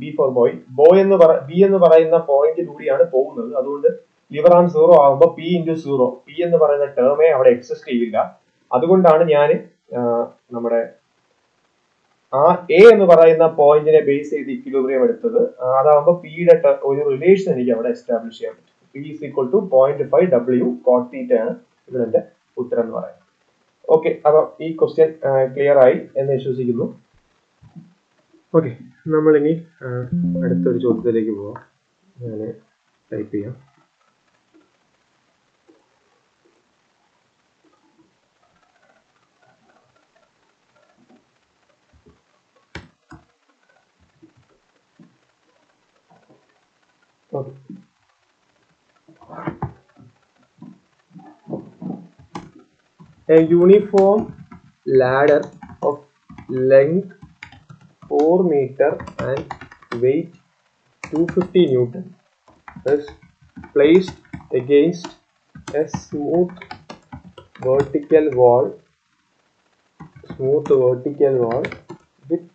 ബി ഫോർ ബോയ് എന്ന് പറയുന്ന പോയിന്റിലൂടെയാണ് പോകുന്നത്. അതുകൊണ്ട് ലിവർ ആം 0 ആകുമ്പോൾ പി ഇൻറ്റു 0 പി എന്ന് പറയുന്ന ടേമേ അവിടെ എക്സിസ്റ്റ് ചെയ്യില്ല. അതുകൊണ്ടാണ് ഞാൻ നമ്മുടെ ആ എ എന്ന് പറയുന്ന പോയിന്റിനെ ബേസ് ചെയ്ത് ഇക്വിലിബ്രിയം എടുത്തത്. അതാകുമ്പോൾ പിയുടെ ഒരു റിലേഷൻ എനിക്ക് അവിടെ എസ്റ്റാബ്ലിഷ് ചെയ്യാൻ പറ്റും. P is equal to 0.5 W cot θ ആണ് ഇതിന്റെ ഉത്തരം എന്ന് പറയുന്നത്. ഓക്കെ, അപ്പൊ ഈ ക്വസ്റ്റ്യൻ ക്ലിയർ ആയി എന്ന് വിശ്വസിക്കുന്നു. ഓക്കെ, നമ്മളിനി അടുത്തൊരു ചോദ്യത്തിലേക്ക് പോവാം. ഞാൻ ടൈപ്പ് ചെയ്യാം. A uniform ladder of length 4 meter and weight 250 Newton is placed against a smooth vertical wall with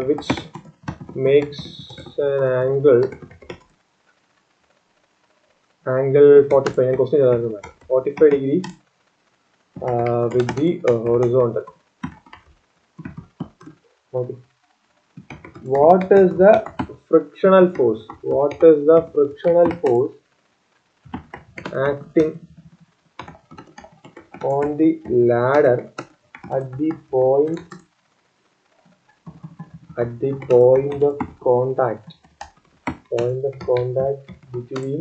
which makes an angle 45. And question 45 degree with the horizontal. Okay. What is the frictional force? Acting on the ladder at the point of contact between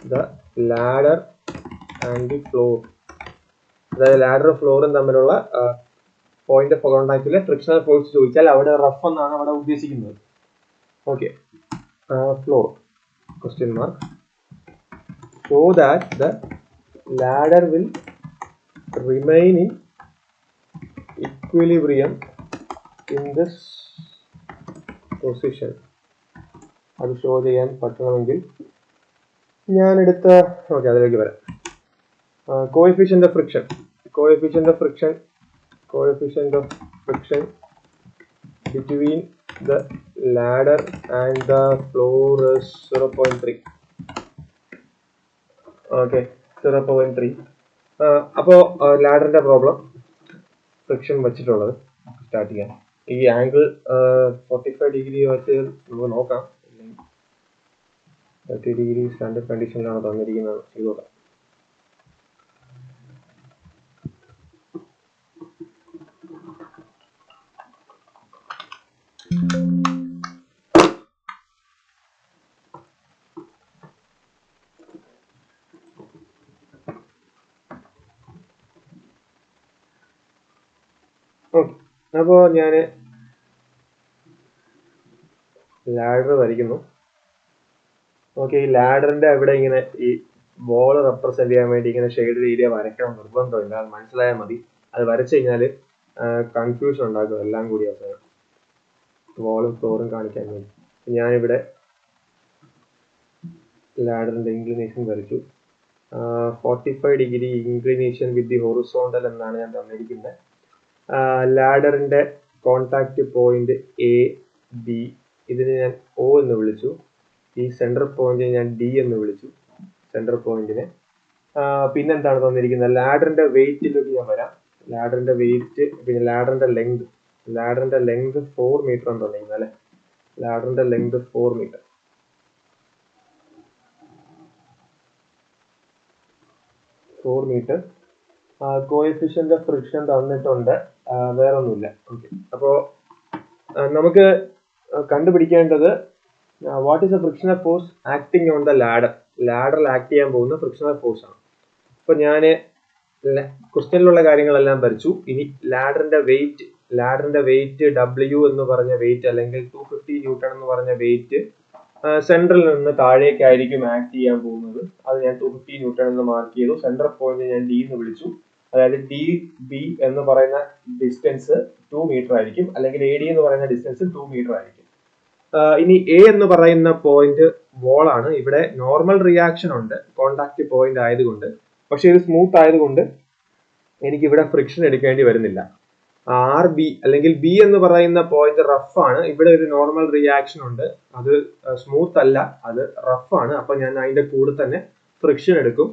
the ladder and the floor. അതായത് ladder ഫ്ലോറും തമ്മിലുള്ള point of കോണ്ടാക്റ്റിലെ frictional force ചോദിച്ചാൽ അവിടെ rough എന്നാണ് അവിടെ ഉദ്ദേശിക്കുന്നത്. Okay, floor question mark. So that the ladder will remain in equilibrium in this position. അത് show ചെയ്യാൻ പറ്റണമെങ്കിൽ ഞാൻ എടുത്ത അതിലേക്ക് വരാം. Coefficient of friction between the ladder and the floor is 0.3. Okay, 0.3. അപ്പോൾ ലാഡറിന്റെ പ്രോബ്ലം ഫ്രിക്ഷൻ വെച്ചിട്ടുള്ളത് സ്റ്റാർട്ട് ചെയ്യാം. ഈ ആംഗിൾ 45 ഡിഗ്രി വെച്ച് നമുക്ക് നോക്കാം. 30 ഡിഗ്രി സ്റ്റാൻഡേർഡ് കണ്ടീഷനിലാണ് തന്നിരിക്കുന്നത്. ചെയ്തോളാം. ഓക്കെ, അപ്പോൾ ഞാൻ ലാഡർ വരയ്ക്കുന്നു. ഓക്കെ, ഈ ലാഡറിന്റെ അവിടെ ഇങ്ങനെ ഈ ബോൾ റെപ്രസെന്റ് ചെയ്യാൻ വേണ്ടി ഇങ്ങനെ ഷെയ്ഡ് ഏരിയ വരയ്ക്കണം നിർബന്ധമില്ല. അത് മനസ്സിലായാൽ മതി. അത് വരച്ചു കഴിഞ്ഞാൽ കൺഫ്യൂഷൻ ഉണ്ടാക്കും എല്ലാം കൂടി അവസാനം വോളും ഫ്ലോറും കാണിക്കാൻ വേണ്ടി. ഞാനിവിടെ ലാഡറിന്റെ ഇൻക്ലിനേഷൻ വരച്ചു. 45 degree inclination with the horizontal എന്നാണ് ഞാൻ തന്നിരിക്കുന്നത്. ലാഡറിന്റെ കോണ്ടാക്ട് പോയിന്റ് എ ബി, ഇതിനെ ഞാൻ ഒ എന്ന് വിളിച്ചു. ഈ സെൻട്രൽ പോയിന്റിനെ ഞാൻ ഡി എന്ന് വിളിച്ചു, സെൻട്രൽ പോയിന്റിനെ. പിന്നെന്താണ് തന്നിരിക്കുന്നത്? ലാഡറിന്റെ വെയിറ്റിലേക്ക് ഞാൻ വരാം. ലാഡറിന്റെ വെയിറ്റ്, പിന്നെ ലാഡറിന്റെ ലെങ്ത് 4 മീറ്റർ എന്ന് തന്നിരിക്കുന്നത് അല്ലെ. ലാഡറിന്റെ length 4 metre. Coefficient of friction തന്നിട്ടുണ്ട്, വേറെ ഒന്നുമില്ല. ഓക്കെ, അപ്പോ നമുക്ക് കണ്ടുപിടിക്കേണ്ടത് what is the frictional force acting on the ലാഡറിൽ ആക്ട് ചെയ്യാൻ പോകുന്ന ഫ്രിക്ഷണൽ ഫോഴ്സ് ആണ്. അപ്പൊ ഞാൻ ക്വസ്റ്റ്യനിലുള്ള കാര്യങ്ങളെല്ലാം വരച്ചു. ഇനി ലാഡറിന്റെ ലാഡറിന്റെ വെയിറ്റ് W എന്ന് പറഞ്ഞ വെയിറ്റ് അല്ലെങ്കിൽ 250 ന്യൂട്ടൺ എന്ന് പറഞ്ഞ വെയിറ്റ് സെൻട്രലിൽ നിന്ന് താഴേക്കായിരിക്കും ആക്ട് ചെയ്യാൻ പോകുന്നത്. അത് ഞാൻ 250 ന്യൂട്ടൺ എന്ന് മാർക്ക് ചെയ്തു. സെൻട്രൽ പോയിന്റ് ഞാൻ D എന്ന് വിളിച്ചു. അതായത് DB എന്ന് പറയുന്ന ഡിസ്റ്റൻസ് 2 മീറ്റർ ആയിരിക്കും, അല്ലെങ്കിൽ AD എന്ന് പറയുന്ന ഡിസ്റ്റൻസ് 2 മീറ്റർ ആയിരിക്കും. ഇനി A എന്ന് പറയുന്ന പോയിന്റ് വോൾ ആണ്. ഇവിടെ നോർമൽ റിയാക്ഷൻ ഉണ്ട് കോണ്ടാക്ട് പോയിന്റ് ആയതുകൊണ്ട്, പക്ഷെ ഇത് സ്മൂത്ത് ആയതുകൊണ്ട് എനിക്ക് ഇവിടെ ഫ്രിക്ഷൻ എടുക്കേണ്ടി വരുന്നില്ല. RB അല്ലെങ്കിൽ B എന്ന് പറയുന്ന പോയിന്റ് റഫ് ആണ്. ഇവിടെ ഒരു നോർമൽ റിയാക്ഷൻ ഉണ്ട്, അത് സ്മൂത്ത് അല്ല, അത് റഫ് ആണ്. അപ്പൊ ഞാൻ അതിന്റെ കൂടെ തന്നെ ഫ്രിക്ഷൻ എടുക്കും.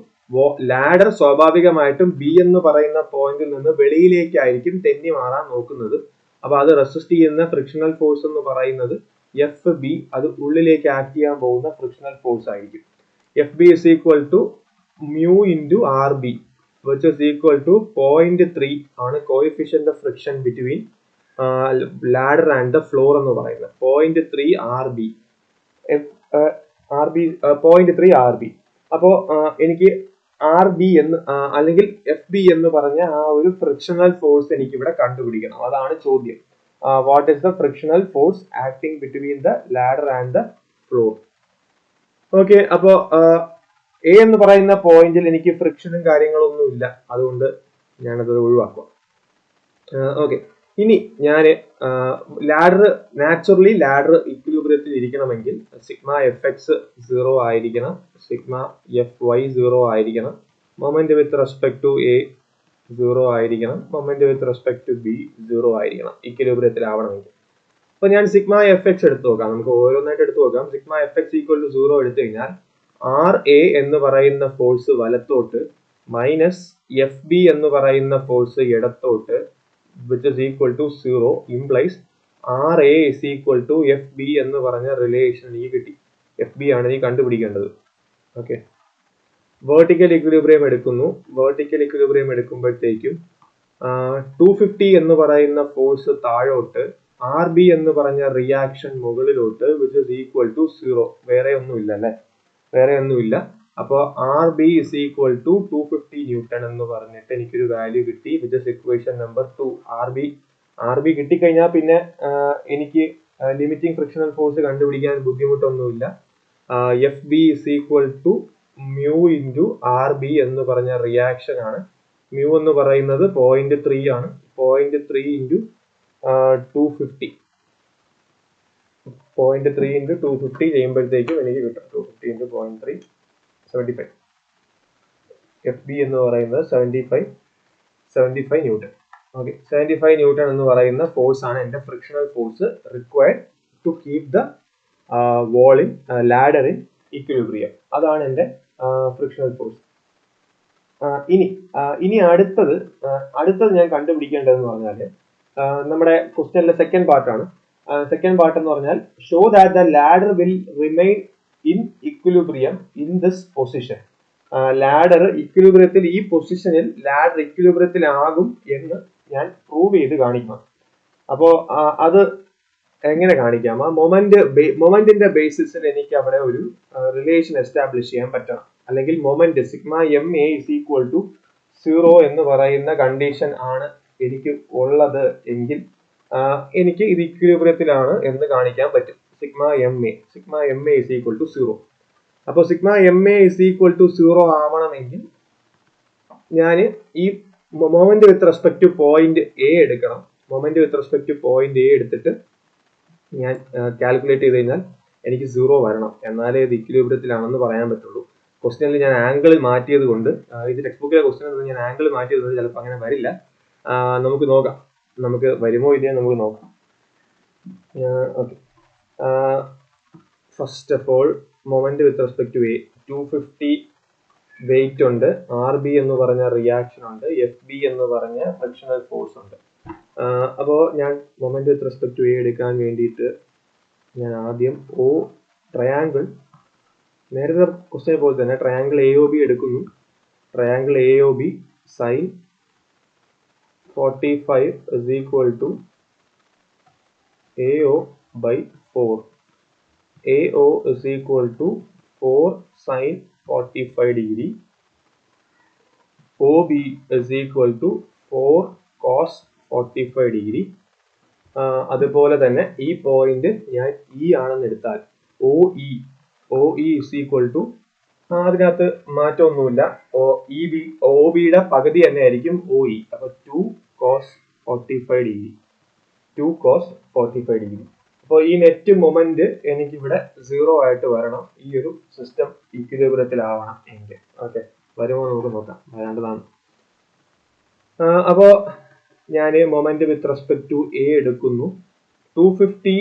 ലാഡർ സ്വാഭാവികമായിട്ടും B എന്ന് പറയുന്ന പോയിന്റിൽ നിന്ന് വെളിയിലേക്കായിരിക്കും തെന്നി മാറാൻ നോക്കുന്നത്. അപ്പൊ അത് റെസിസ്റ്റ് ചെയ്യുന്ന ഫ്രിക്ഷണൽ ഫോഴ്സ് എന്ന് പറയുന്നത് FB, അത് ഉള്ളിലേക്ക് ആക്ട് ചെയ്യാൻ പോകുന്ന ഫ്രിക്ഷണൽ ഫോഴ്സ് ആയിരിക്കും. FB is equal to mu into RB, which is equal to 0.3 ആണ് coefficient of friction between ladder and the floor എന്ന് പറയുന്നത്. 0.3 RB, 0.3 RB. അപ്പോ എനിക്ക് RB എന്ന് അല്ലെങ്കിൽ FB എന്ന് പറഞ്ഞ ആ ഒരു ഫ്രിക്ഷണൽ ഫോഴ്സ് എനിക്ക് ഇവിടെ കണ്ടുപിടിക്കണം. അതാണ് ചോദ്യം. What is the frictional force acting between the ladder and the floor? Okay, അപ്പോൾ A എന്ന് പറയുന്ന പോയിന്റിൽ എനിക്ക് ഫ്രിക്ഷനും കാര്യങ്ങളൊന്നും ഇല്ല, അതുകൊണ്ട് ഞാനത് ഒഴിവാക്കുക. ഓക്കെ, ഇനി ഞാൻ നാച്ചുറലി ലാഡർ ഇക്വിലിബ്രിയത്തിൽ ഇരിക്കണമെങ്കിൽ സിഗ്മ FX 0 ആയിരിക്കണം, സിഗ്മ FY 0 ആയിരിക്കണം, moment with respect to A 0 ആയിരിക്കണം, moment with respect to B 0 ആയിരിക്കണം ഇക്വിലിബ്രിയത്തിൽ ആവണമെങ്കിൽ. അപ്പൊ ഞാൻ സിഗ്മ FX എടുത്തു നോക്കാം, നമുക്ക് ഓരോന്നായിട്ട് എടുത്തു നോക്കാം. സിഗ്മ FX ഈക്വൽ ടു 0 എടുത്തു കഴിഞ്ഞാൽ RA എന്ന് പറയുന്ന ഫോഴ്സ് വലത്തോട്ട് മൈനസ് FB എന്ന് പറയുന്ന ഫോഴ്സ് ഇടത്തോട്ട്, which is equal to 0 implies RA is equal to FB എന്ന് പറഞ്ഞ റിലേഷൻ എനിക്ക് കിട്ടി. FB ആണ് നീ കണ്ടുപിടിക്കേണ്ടത്. ഓക്കെ, വെർട്ടിക്കൽ ഇക്വിലിബ്രിയം എടുക്കുന്നു. വെർട്ടിക്കൽ ഇക്വിലിബ്രിയം എടുക്കുമ്പോഴത്തേക്കും 250 എന്ന് പറയുന്ന ഫോഴ്സ് താഴോട്ട്, RB എന്ന് പറഞ്ഞ റിയാക്ഷൻ മുകളിലോട്ട്, which is equal to 0. വേറെ ഒന്നുമില്ല അല്ലെ, വേറെ ഒന്നുമില്ല. അപ്പോൾ RB is equal to 250 newton എന്ന് പറഞ്ഞിട്ട് എനിക്കൊരു വാല്യൂ കിട്ടി, which is equation number 2. RB കിട്ടിക്കഴിഞ്ഞാൽ പിന്നെ എനിക്ക് ലിമിറ്റിംഗ് ഫ്രിക്ഷണൽ ഫോഴ്സ് കണ്ടുപിടിക്കാൻ ബുദ്ധിമുട്ടൊന്നുമില്ല. FB is equal to mu into RB എന്ന് പറഞ്ഞ റിയാക്ഷൻ ആണ്. mu എന്ന് പറയുന്നത് 0.3 ആണ്. 0.3 into 250, 0.3 into 250 ചെയ്യുമ്പോഴത്തേക്കും എനിക്ക് കിട്ടും 250 into 0.3 75. FB എന്ന് പറയുന്നത് 75 ന്യൂട്ടൺ. ഓക്കെ, 75 ന്യൂട്ടൺ എന്ന് പറയുന്ന ഫോഴ്സ് ആണ് എന്റെ frictional force required to keep the wall in ladder in equilibrium. അതാണ് എന്റെ ഫ്രിക്ഷണൽ ഫോഴ്സ്. ഇനി അടുത്തത് ഞാൻ കണ്ടുപിടിക്കേണ്ടതെന്ന് പറഞ്ഞാൽ നമ്മുടെ ക്വസ്റ്റ്യനിലെ സെക്കൻഡ് പാർട്ടാണ്. സെക്കൻഡ് പാർട്ട് എന്ന് പറഞ്ഞാൽ show that the ladder will remain in equilibrium in this position. Ladder ഇക്വിലിബ്രിയത്തിൽ, ഈ പൊസിഷനിൽ ലാഡർ ഇക്വിലിബ്രിയത്തിലാകും എന്ന് ഞാൻ പ്രൂവ് ചെയ്ത് കാണിക്കണം. അപ്പോ അത് എങ്ങനെ കാണിക്കാം? ആ മൊമെന്റിന്റെ ബേസിസിൽ എനിക്ക് അവിടെ ഒരു റിലേഷൻ എസ്റ്റാബ്ലിഷ് ചെയ്യാൻ പറ്റണം. അല്ലെങ്കിൽ moment sigma MA is equal to 0 എന്ന് പറയുന്ന കണ്ടീഷൻ ആണ് എനിക്ക് ഉള്ളത് എങ്കിൽ എനിക്ക് ഇത് ഇക്വിലിബ്രിയത്തിലാണ് എന്ന് കാണിക്കാൻ പറ്റും. Sigma MA is equal to 0. അപ്പോൾ sigma MA is equal to 0 ആവണമെങ്കിൽ ഞാൻ ഈ moment with respect two point A എടുക്കണം. Moment with respect two point A എടുത്തിട്ട് ഞാൻ കാൽക്കുലേറ്റ് ചെയ്ത് കഴിഞ്ഞാൽ എനിക്ക് 0 വരണം, എന്നാലേ ഇത് ഇക്വിലിബ്രിയത്തിലാണെന്ന് പറയാൻ പറ്റുള്ളൂ. ക്വസ്റ്റ്യനിൽ ഞാൻ ആംഗിൾ മാറ്റിയത് കൊണ്ട്, ഇത് ടെക്സ്റ്റ് ബുക്കിലെ ക്വസ്റ്റ്യനിൽ ഞാൻ ആംഗിൾ മാറ്റിയത് കൊണ്ട് ചിലപ്പോൾ അങ്ങനെ വരില്ല. നമുക്ക് നോക്കാം, നമുക്ക് വരുമോ ഇല്ലയോ നമുക്ക് നോക്കാം. Okay, first of all moment with respect to A 250 weight ഉണ്ട്, RB എന്ന് പറഞ്ഞ റിയാക്ഷൻ ഉണ്ട്, FB എന്ന് പറഞ്ഞ ഫ്രിക്ഷണൽ ഫോഴ്സ് ഉണ്ട്. അപ്പോൾ ഞാൻ moment with respect to A എടുക്കാൻ വേണ്ടിയിട്ട് ഞാൻ ആദ്യം ട്രയാങ്കിൾ, നേരത്തെ ക്വസ്റ്റ്യൻ പോലെ തന്നെ ട്രയാങ്കിൾ AOB എടുക്കുന്നു. Triangle AOB sine 45 is equal to AO by 4. AO is equal to 4 sin 45 degree. OB is equal to 4 cos 45 degree. അതുപോലെ തന്നെ ഈ പോയിന്റ് ഞാൻ ഇ ആണെന്ന് എടുത്താൽ O E is equal to അതിനകത്ത് മാറ്റമൊന്നുമില്ല. ഒ ബിയുടെ പകുതി തന്നെ ആയിരിക്കും ഒ ഇ. അപ്പൊ 2 cos 45 ഡിഗ്രി 2 cos 45 ഡിഗ്രി. അപ്പോൾ ഈ നെറ്റ് മൊമെന്റ് എനിക്ക് ഇവിടെ 0 ആയിട്ട് വരണം. ഈ ഒരു സിസ്റ്റം ഇക്വിലിബ്രിയത്തിലാവണം എങ്കിൽ. ഓക്കെ, വരുമോ നമുക്ക് നോക്കാം. വരേണ്ടതാണ്. അപ്പോ ഞാൻ moment with respect to A എടുക്കുന്നു. 250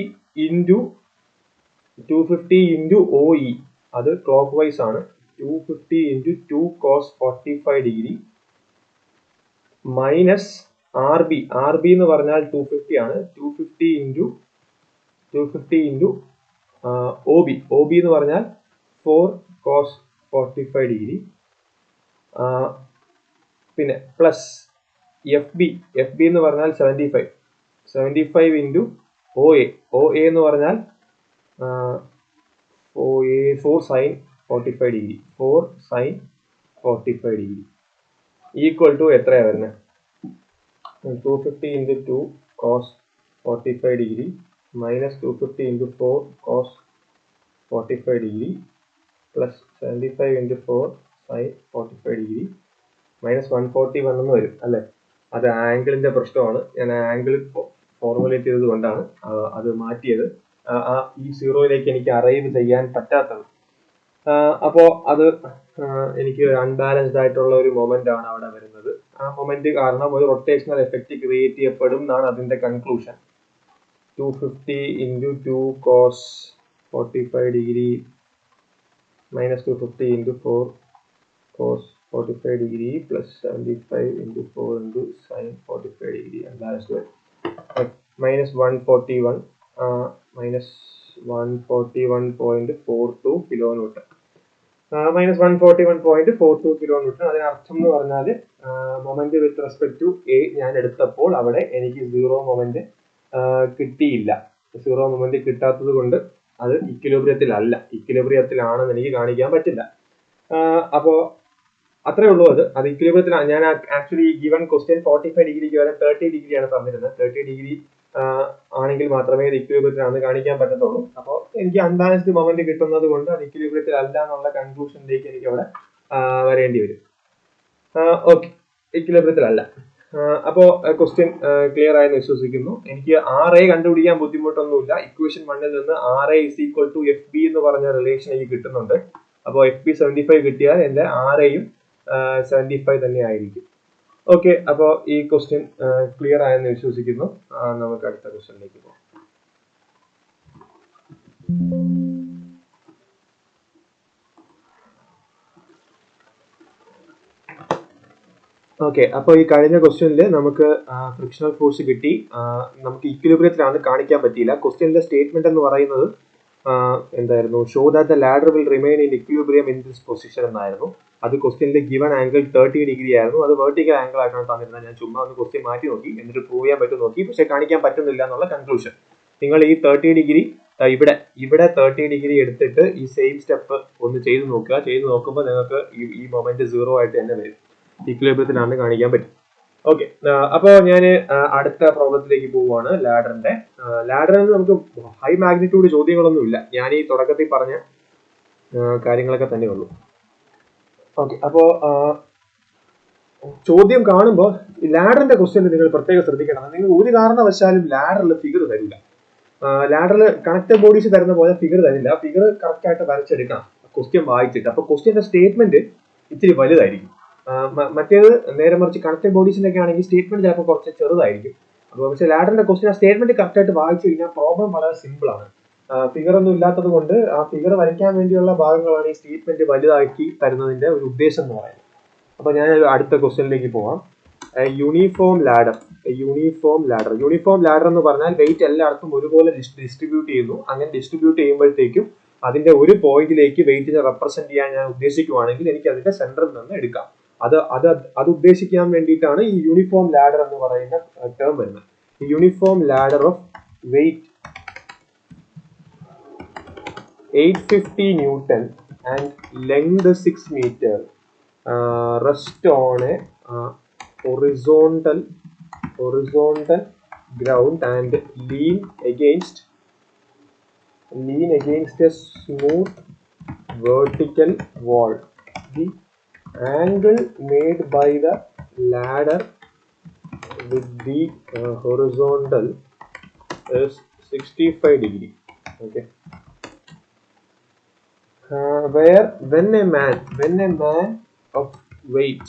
ഇൻറ്റു ഒ ഇ, അത് ക്ലോക്ക് വൈസ് ആണ്. 250 into 2 cos 45 degree minus R B എന്ന് പറഞ്ഞാൽ 250 ആണ്. 250 ഇൻറ്റു ഒ ബി എന്ന് പറഞ്ഞാൽ 4 cos 45 ഡിഗ്രി, പിന്നെ പ്ലസ് എഫ് ബി എന്ന് പറഞ്ഞാൽ 75 ഇൻറ്റു ഒ എ എന്ന് പറഞ്ഞാൽ 4 sin 45 degree 4 sin 45 degree equal to എത്രയാണ് വരുന്നത്? 250 into 2 cos 45 degree minus 250 into 4 cos 45 degree plus 75 into 4 sin 45 degree minus 141 എന്ന് വരും അല്ലേ? അത് ആംഗിളിന്റെ പ്രശ്നമാണ്. ഞാൻ ആംഗിൾ ഫോർമുലേറ്റ് ചെയ്തത് കൊണ്ടാണ് അത് മാറ്റിയത്. ഈ സീറോയിലേക്ക് എനിക്ക് അറൈവ് ചെയ്യാൻ പറ്റാത്തത്. അപ്പോ അത് എനിക്ക് അൺബാലൻസ്ഡ് ആയിട്ടുള്ള ഒരു മൊമെന്റ് ആണ് അവിടെ വരുന്നത്. ആ മൊമെന്റ് കാരണം ഒരു റൊട്ടേഷണൽ എഫക്റ്റ് ക്രിയേറ്റ് ചെയ്യപ്പെടും എന്നാണ് അതിന്റെ conclusion. 250 into 2 cos 45 degree minus 250 into 4 cos 45 degree plus 75 into 4 into sin 45 degree unbalanced വരും. Minus 141.42 kilo newton. Minus 141.42 kilo newton. അതിനർത്ഥം എന്ന് പറഞ്ഞാൽ moment with respect to A ഞാൻ എടുത്തപ്പോൾ അവിടെ എനിക്ക് 0 മൊമെന്റ് കിട്ടിയില്ല. 0 മൊമെന്റ് കിട്ടാത്തത് കൊണ്ട് അത് ഇക്വിലിബ്രിയത്തിലാണെന്ന് എനിക്ക് കാണിക്കാൻ പറ്റില്ല. അപ്പോ അത്രേ ഉള്ളൂ. അത് ഇക്വിലിബ്രിയത്തിലാണ്. ഞാൻ ആക്ച്വലി ഗിവൺ ക്വസ്റ്റ്യൻ 45 ഡിഗ്രിക്ക് വരെ 30 ഡിഗ്രിയാണ് തന്നിരുന്നത്. 30 ഡിഗ്രി ആണെങ്കിൽ മാത്രമേ ഇത് ഇക്വിലിബ്രിയത്തിലാണെന്ന് കാണിക്കാൻ പറ്റത്തുള്ളൂ. അപ്പോൾ എനിക്ക് അൺബാലൻസ്ഡ് മൊമെന്റ് കിട്ടുന്നത് കൊണ്ട് അത് ഇക്വിലിബ്രിയത്തിൽ അല്ല എന്നുള്ള കൺക്ലൂഷനിലേക്ക് എനിക്ക് അവിടെ വരേണ്ടി വരും. ഓക്കെ, ഇക്വിലിബ്രിയത്തിലല്ല. അപ്പോ ക്വസ്റ്റ്യൻ ക്ലിയർ ആയെന്ന് വിശ്വസിക്കുന്നു. എനിക്ക് RA കണ്ടുപിടിക്കാൻ ബുദ്ധിമുട്ടൊന്നുമില്ല. ഇക്വേഷൻ 1ൽ നിന്ന് RA is equal to FB എന്ന് പറഞ്ഞ റിലേഷൻ എനിക്ക് കിട്ടുന്നുണ്ട്. അപ്പോൾ FB 75 കിട്ടിയാൽ എന്റെ RAയും 75 തന്നെ ആയിരിക്കും. ഓക്കെ, അപ്പോൾ ഈ ക്വസ്റ്റ്യൻ ക്ലിയർ ആയെന്ന് വിശ്വസിക്കുന്നു. നമുക്ക് അടുത്ത ക്വസ്റ്റ്യനിലേക്ക് പോകാം. ഓക്കെ, അപ്പോൾ ഈ കഴിഞ്ഞ ക്വസ്റ്റ്യനിൽ നമുക്ക് ഫ്രിക്ഷണൽ ഫോഴ്സ് കിട്ടി. നമുക്ക് ഇക്വിലിബ്രിയത്തിലാണ് കാണിക്കാൻ പറ്റിയില്ല. ക്വസ്റ്റ്യനിലെ സ്റ്റേറ്റ്മെന്റ് എന്ന് പറയുന്നത് എന്തായിരുന്നു? Show that the ladder will remain in equilibrium in this position എന്നായിരുന്നു. അത് ക്വസ്റ്റ്യനിലെ ഗിവൺ ആംഗിൾ 30 ഡിഗ്രി ആയിരുന്നു. അത് വെർട്ടിക്കൽ ആംഗിൾ ആയിട്ടാണ് തന്നിരുന്നത്. ഞാൻ ചുമ്മാ ഒന്ന് ക്വസ്റ്റ്യൻ മാറ്റി നോക്കി, എന്നിട്ട് പ്രൂവ് ചെയ്യാൻ പറ്റും നോക്കി, പക്ഷെ കാണിക്കാൻ പറ്റുന്നില്ല എന്നുള്ള കൺക്ലൂഷൻ. നിങ്ങൾ ഈ 30 ഡിഗ്രി ഇവിടെ 30 ഡിഗ്രി എടുത്തിട്ട് ഈ സെയിം സ്റ്റെപ്പ് ഒന്ന് ചെയ്ത് നോക്കുക. ചെയ്ത് നോക്കുമ്പോൾ നിങ്ങൾക്ക് ഈ മൊമെന്റ് 0 ആയിട്ട് തന്നെ വരും. ഇക്വിലിബ്രിയത്തിലാണ് കാണിക്കാൻ പറ്റും. ഓക്കെ, അപ്പോൾ ഞാൻ അടുത്ത പ്രോബ്ലത്തിലേക്ക് പോവുകയാണ്. ലാഡറിൽ നമുക്ക് ഹൈ മാഗ്നിറ്റ്യൂഡ് ചോദ്യങ്ങളൊന്നും ഇല്ല. ഞാൻ ഈ തുടക്കത്തിൽ പറഞ്ഞ കാര്യങ്ങളൊക്കെ തന്നെ ഉള്ളൂ. ഓക്കെ, അപ്പോൾ ചോദ്യം കാണുമ്പോൾ ലാഡറിന്റെ ക്വസ്റ്റ്യൻ നിങ്ങൾ പ്രത്യേകം ശ്രദ്ധിക്കണം. നിങ്ങൾ ഒരു കാരണവശാലും ലാഡറിൽ ഫിഗർ തരില്ല. ലാഡറിൽ കണക്റ്റഡ് ബോഡീസ് തരുന്ന പോലെ ഫിഗർ തരില്ല. ഫിഗർ കറക്റ്റ് ആയിട്ട് വരച്ചെടുക്കണം ക്വസ്റ്റ്യൻ വായിച്ചിട്ട്. അപ്പൊ ക്വസ്റ്റ്യന്റെ സ്റ്റേറ്റ്മെന്റ് ഇത്തിരി വലുതായിരിക്കും. മറ്റേത് നേരെ മറിച്ച് കണക്റ്റഡ് ബോഡീസിന്റെ ഒക്കെ ആണെങ്കിൽ സ്റ്റേറ്റ്മെന്റ് ചിലപ്പോൾ കുറച്ച് ചെറുതായിരിക്കും. അപ്പോൾ പക്ഷേ ലാഡറിന്റെ ക്വസ്റ്റ്യൻ ആ സ്റ്റേറ്റ്മെന്റ് കറക്റ്റ് ആയിട്ട് വായിച്ചു കഴിഞ്ഞാൽ പ്രോബ്ലം വളരെ സിമ്പിൾ ആണ്. ഫിഗർ ഒന്നും ഇല്ലാത്തത് കൊണ്ട് ആ ഫിഗർ വരയ്ക്കാൻ വേണ്ടിയുള്ള ഭാഗങ്ങളാണ് ഈ സ്റ്റേറ്റ്മെന്റ് വലുതാക്കി തരുന്നതിന്റെ ഒരു ഉദ്ദേശം എന്ന് പറയുന്നത്. അപ്പൊ ഞാൻ അടുത്ത ക്വസ്റ്റ്യനിലേക്ക് പോവാം. യൂണിഫോം ലാഡർ എന്ന് പറഞ്ഞാൽ വെയിറ്റ് എല്ലായിടത്തും ഒരുപോലെ ഡിസ്ട്രിബ്യൂട്ട് ചെയ്യുന്നു. അങ്ങനെ ഡിസ്ട്രിബ്യൂട്ട് ചെയ്യുമ്പോഴത്തേക്കും അതിന്റെ ഒരു പോയിന്റിലേക്ക് വെയിറ്റിനെ റെപ്രസെന്റ് ചെയ്യാൻ ഞാൻ ഉദ്ദേശിക്കുവാണെങ്കിൽ എനിക്ക് അതിന്റെ സെന്ററിൽ നിന്ന് എടുക്കാം. അത് ഉദ്ദേശിക്കാൻ വേണ്ടിയിട്ടാണ് ഈ യൂണിഫോം ലാഡർ എന്ന് പറയുന്ന ടേം വരുന്നത്. ഈ uniform ladder of wait 850 Newton and length 6 meter rest on a horizontal ground and lean against a smooth vertical wall. The angle made by the ladder with the horizontal is 65 degree. Okay. When a man of weight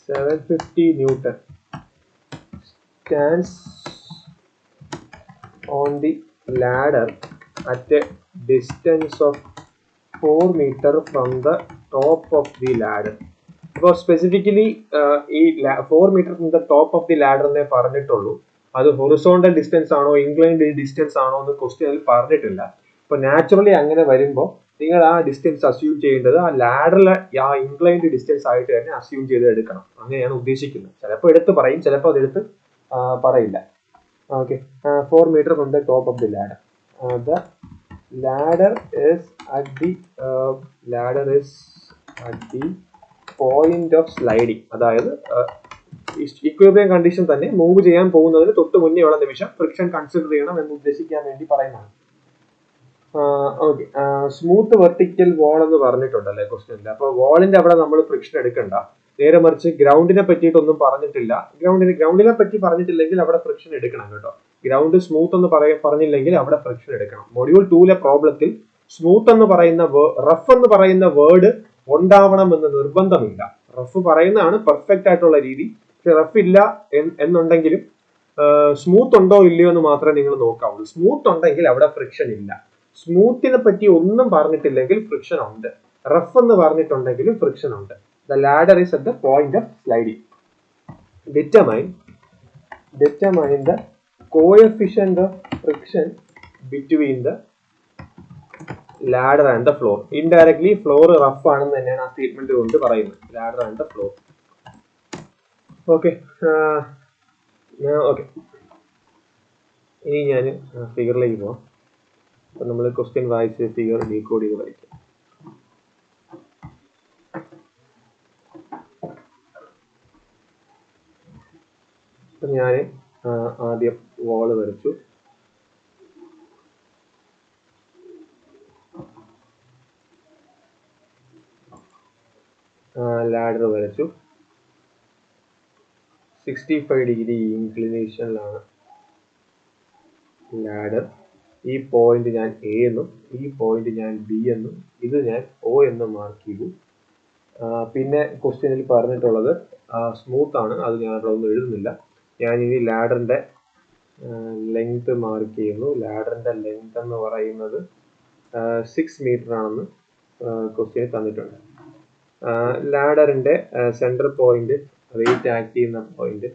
750 Newton stands on the ladder at a distance of 4 meter from the top of the ladder. അപ്പോൾ specifically ഈ 4 metre from the top of the ladder എന്നേ പറഞ്ഞിട്ടുള്ളൂ. അത് horizontal distance ആണോ inclined distance ആണോ എന്ന് ക്വസ്റ്റ്യനിൽ പറഞ്ഞിട്ടില്ല. അപ്പൊ നാച്ചുറലി അങ്ങനെ വരുമ്പോൾ നിങ്ങൾ ആ ഡിസ്റ്റൻസ് അസ്യൂം ചെയ്യേണ്ടത് ആ ലാഡറിലെ ആ ഇൻക്ലൈൻഡ് ഡിസ്റ്റൻസ് ആയിട്ട് തന്നെ അസ്യൂം ചെയ്ത് എടുക്കണം. അങ്ങനെയാണ് ഉദ്ദേശിക്കുന്നത്. ചിലപ്പോൾ എടുത്ത് പറയും, ചിലപ്പോൾ അതെടുത്ത് പറയില്ല. Okay, 4 meter from the top of the ladder. The ladder is at the point of sliding. അതായത് ഇക്വിലിബ്രിയം കണ്ടീഷൻ തന്നെ മൂവ് ചെയ്യാൻ പോകുന്നതിന് തൊട്ട് മുന്നേ ഉള്ള നിമിഷം ഫ്രിക്ഷൻ കൺസിഡർ ചെയ്യണം എന്ന് ഉദ്ദേശിക്കാൻ വേണ്ടി പറയുന്നതാണ്. ഓക്കെ, സ്മൂത്ത് വെർട്ടിക്കൽ വാൾ എന്ന് പറഞ്ഞിട്ടുണ്ടല്ലേ ക്വസ്റ്റ്യനിൽ. അപ്പൊ വാളിന്റെ അവിടെ നമ്മൾ ഫ്രിക്ഷൻ എടുക്കണ്ട. നേരെ മറിച്ച് ഗ്രൗണ്ടിനെ പറ്റിയിട്ടൊന്നും പറഞ്ഞിട്ടില്ല. ഗ്രൗണ്ടിനെ പറ്റി പറഞ്ഞിട്ടില്ലെങ്കിൽ അവിടെ ഫ്രിക്ഷൻ എടുക്കണം കേട്ടോ. ഗ്രൗണ്ട് സ്മൂത്ത് എന്ന് പറഞ്ഞില്ലെങ്കിൽ അവിടെ ഫ്രിക്ഷൻ എടുക്കണം. മൊഡ്യൂൾ 2 പ്രോബ്ലത്തിൽ സ്മൂത്ത് എന്ന് പറയുന്ന റഫ് എന്ന് പറയുന്ന വേർഡ് ഉണ്ടാവണം എന്ന് നിർബന്ധമില്ല. റഫ് പറയുന്നതാണ് പെർഫെക്റ്റ് ആയിട്ടുള്ള രീതി. പക്ഷെ റഫ് ഇല്ല എന്നുണ്ടെങ്കിലും സ്മൂത്ത് ഉണ്ടോ ഇല്ലയോ എന്ന് മാത്രമേ നിങ്ങൾ നോക്കാവുള്ളൂ. സ്മൂത്ത് ഉണ്ടെങ്കിൽ അവിടെ ഫ്രിക്ഷൻ ഇല്ല. സ്മൂത്തിനെ പറ്റി ഒന്നും പറഞ്ഞിട്ടില്ലെങ്കിൽ ഫ്രിക്ഷൻ ഉണ്ട്. റഫ് എന്ന് പറഞ്ഞിട്ടുണ്ടെങ്കിലും ഫ്രിക്ഷൻ ഉണ്ട്. The ladder is at the point of sliding. Determine the coefficient of friction between the ladder and the floor. Indirectly floor rough ആണെന്ന് തന്നെയാണ് ആ സ്റ്റേറ്റ്മെന്റ് കൊണ്ട് പറയുന്നത്. Ladder and the floor. Okay. Okay. ഇനി ഞാൻ ഫിഗറിലേക്ക് പോവാം. അപ്പൊ നമ്മൾ ക്വസ്റ്റ്യൻ വായിച്ച് ഫിഗർ ഡീകോഡ് ചെയ്ത് വായിക്കാം. ഞാൻ ആദ്യം വാള് വരച്ചു. ലാഡർ വരച്ചു. 65 ഡിഗ്രി ഇൻക്ലിനേഷനിലാണ് ലാഡർ. ഈ പോയിന്റ് ഞാൻ എ എന്നും ഈ പോയിന്റ് ഞാൻ ബി എന്നും ഇത് ഞാൻ ഒ എന്നും മാർക്ക് ചെയ്തു. പിന്നെ ക്വസ്റ്റ്യനിൽ പറഞ്ഞിട്ടുള്ളത് സ്മൂത്ത് ആണ്, അത് ഞാൻ അവിടെ ഒന്നും എഴുതുന്നില്ല. ഞാൻ ഇനി ലാഡറിന്റെ ലെങ്ത് മാർക്ക് ചെയ്യുന്നു. ലാഡറിന്റെ ലെങ്ത് എന്ന് പറയുന്നത് 6 മീറ്റർ ആണെന്ന് ക്വസ്റ്റ്യൻ തന്നിട്ടുണ്ട്. ലാഡറിന്റെ സെന്റർ പോയിന്റ്, വെയിറ്റ് ആക്ട് ചെയ്യുന്ന പോയിന്റ്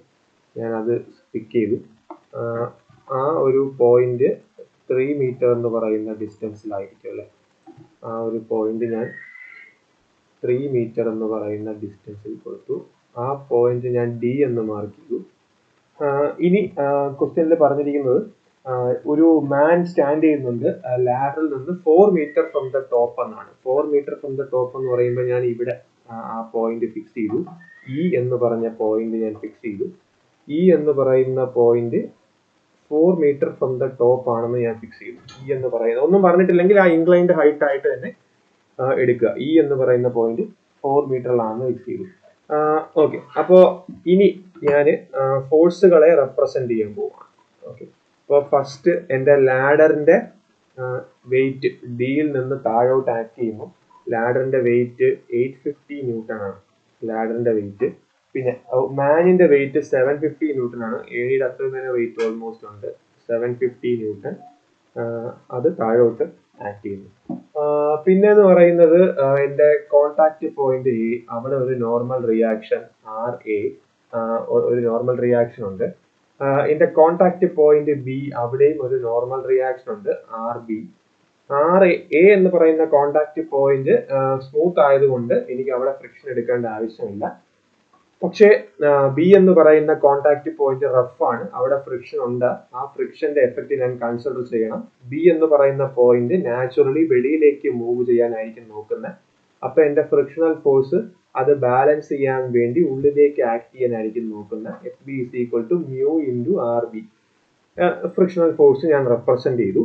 ഞാൻ അത് പിക്ക് ചെയ്തു. ആ ഒരു പോയിന്റ് 3 മീറ്റർ എന്ന് പറയുന്ന ഡിസ്റ്റൻസിലായിരിക്കും അല്ലെ. ആ ഒരു പോയിന്റ് ഞാൻ 3 മീറ്റർ എന്ന് പറയുന്ന ഡിസ്റ്റൻസിൽ കൊടുത്തു. ആ പോയിന്റ് ഞാൻ ഡി എന്ന് മാർക്ക് ചെയ്തു. ഇനി ക്വസ്റ്റ്യനിൽ പറഞ്ഞിരിക്കുന്നത് ഒരു മാൻ സ്റ്റാൻഡ് ചെയ്യുന്നുണ്ട് ലാഡറിൽ നിന്ന് 4 മീറ്റർ ഫ്രം ദ ടോപ്പ് എന്നാണ്. 4 മീറ്റർ ഫ്രം ദ ടോപ്പ് എന്ന് പറയുമ്പോൾ ഞാൻ ഇവിടെ ആ പോയിന്റ് ഫിക്സ് ചെയ്തു. ഇ എന്ന് പറഞ്ഞ പോയിന്റ് ഞാൻ ഫിക്സ് ചെയ്തു. ഇ എന്ന് പറയുന്ന point 4 metre from the top ആണെന്ന് ഞാൻ ഫിക്സ് ചെയ്തു. ഇ എന്ന് പറയുന്നത് ഒന്നും പറഞ്ഞിട്ടില്ലെങ്കിൽ ആ ഇൻക്ലൈൻഡ് ഹൈറ്റ് ആയിട്ട് തന്നെ എടുക്കുക. ഇ എന്ന് പറയുന്ന പോയിന്റ് 4 മീറ്ററിലാണെന്ന് ഫിക്സ് ചെയ്തു. ഓക്കെ, അപ്പോ ഇനി ഞാൻ ഫോഴ്സുകളെ റെപ്രസെന്റ് ചെയ്യാൻ പോവാണ്. ഓക്കെ, അപ്പോൾ ഫസ്റ്റ് എൻ്റെ ലാഡറിന്റെ വെയിറ്റ് ഡിയിൽ നിന്ന് താഴോട്ട് ആക്ട് ചെയ്യുമ്പോൾ ലാഡറിന്റെ വെയിറ്റ് 850 ന്യൂട്ടൺ ആണ് ലാഡറിന്റെ വെയിറ്റ്. പിന്നെ മാനിന്റെ വെയിറ്റ് 750 ന്യൂട്ടൺ ആണ്. ഏണിയുടെ അത്ര തന്നെ വെയിറ്റ് ഓൾമോസ്റ്റ് ഉണ്ട്, 750 ന്യൂട്ടൺ. അത് താഴോട്ട് ആക്ട് ചെയ്യുന്നു. പിന്നെ എന്ന് പറയുന്നത് എൻ്റെ കോണ്ടാക്ട് പോയിന്റ് എ, അവിടെ ഒരു നോർമൽ റിയാക്ഷൻ RA, ഒരു നോർമൽ റിയാക്ഷൻ ഉണ്ട്. എൻ്റെ കോണ്ടാക്ട് പോയിന്റ് ബി, അവിടെയും ഒരു നോർമൽ റിയാക്ഷൻ ഉണ്ട് RB. RA എന്ന് പറയുന്ന കോണ്ടാക്ട് പോയിന്റ് സ്മൂത്ത് ആയതുകൊണ്ട് എനിക്ക് അവിടെ ഫ്രിക്ഷൻ എടുക്കേണ്ട ആവശ്യമില്ല. പക്ഷേ ബി എന്ന് പറയുന്ന കോണ്ടാക്ട് പോയിന്റ് റഫ് ആണ്, അവിടെ ഫ്രിക്ഷൻ ഉണ്ട്. ആ ഫ്രിക്ഷന്റെ എഫക്റ്റ് ഞാൻ കൺസിഡർ ചെയ്യണം. ബി എന്ന് പറയുന്ന പോയിന്റ് നാച്ചുറലി വെളിയിലേക്ക് മൂവ് ചെയ്യാനായിരിക്കും നോക്കുന്നത്. അപ്പൊ എന്റെ ഫ്രിക്ഷണൽ ഫോഴ്സ് അത് ബാലൻസ് ചെയ്യാൻ വേണ്ടി ഉള്ളിലേക്ക് ആക്ട് ചെയ്യാനായിരിക്കും നോക്കുന്നത്. FB = μ × RB. ഫ്രിക്ഷണൽ ഫോഴ്സ് ഞാൻ റെപ്രസെന്റ് ചെയ്തു.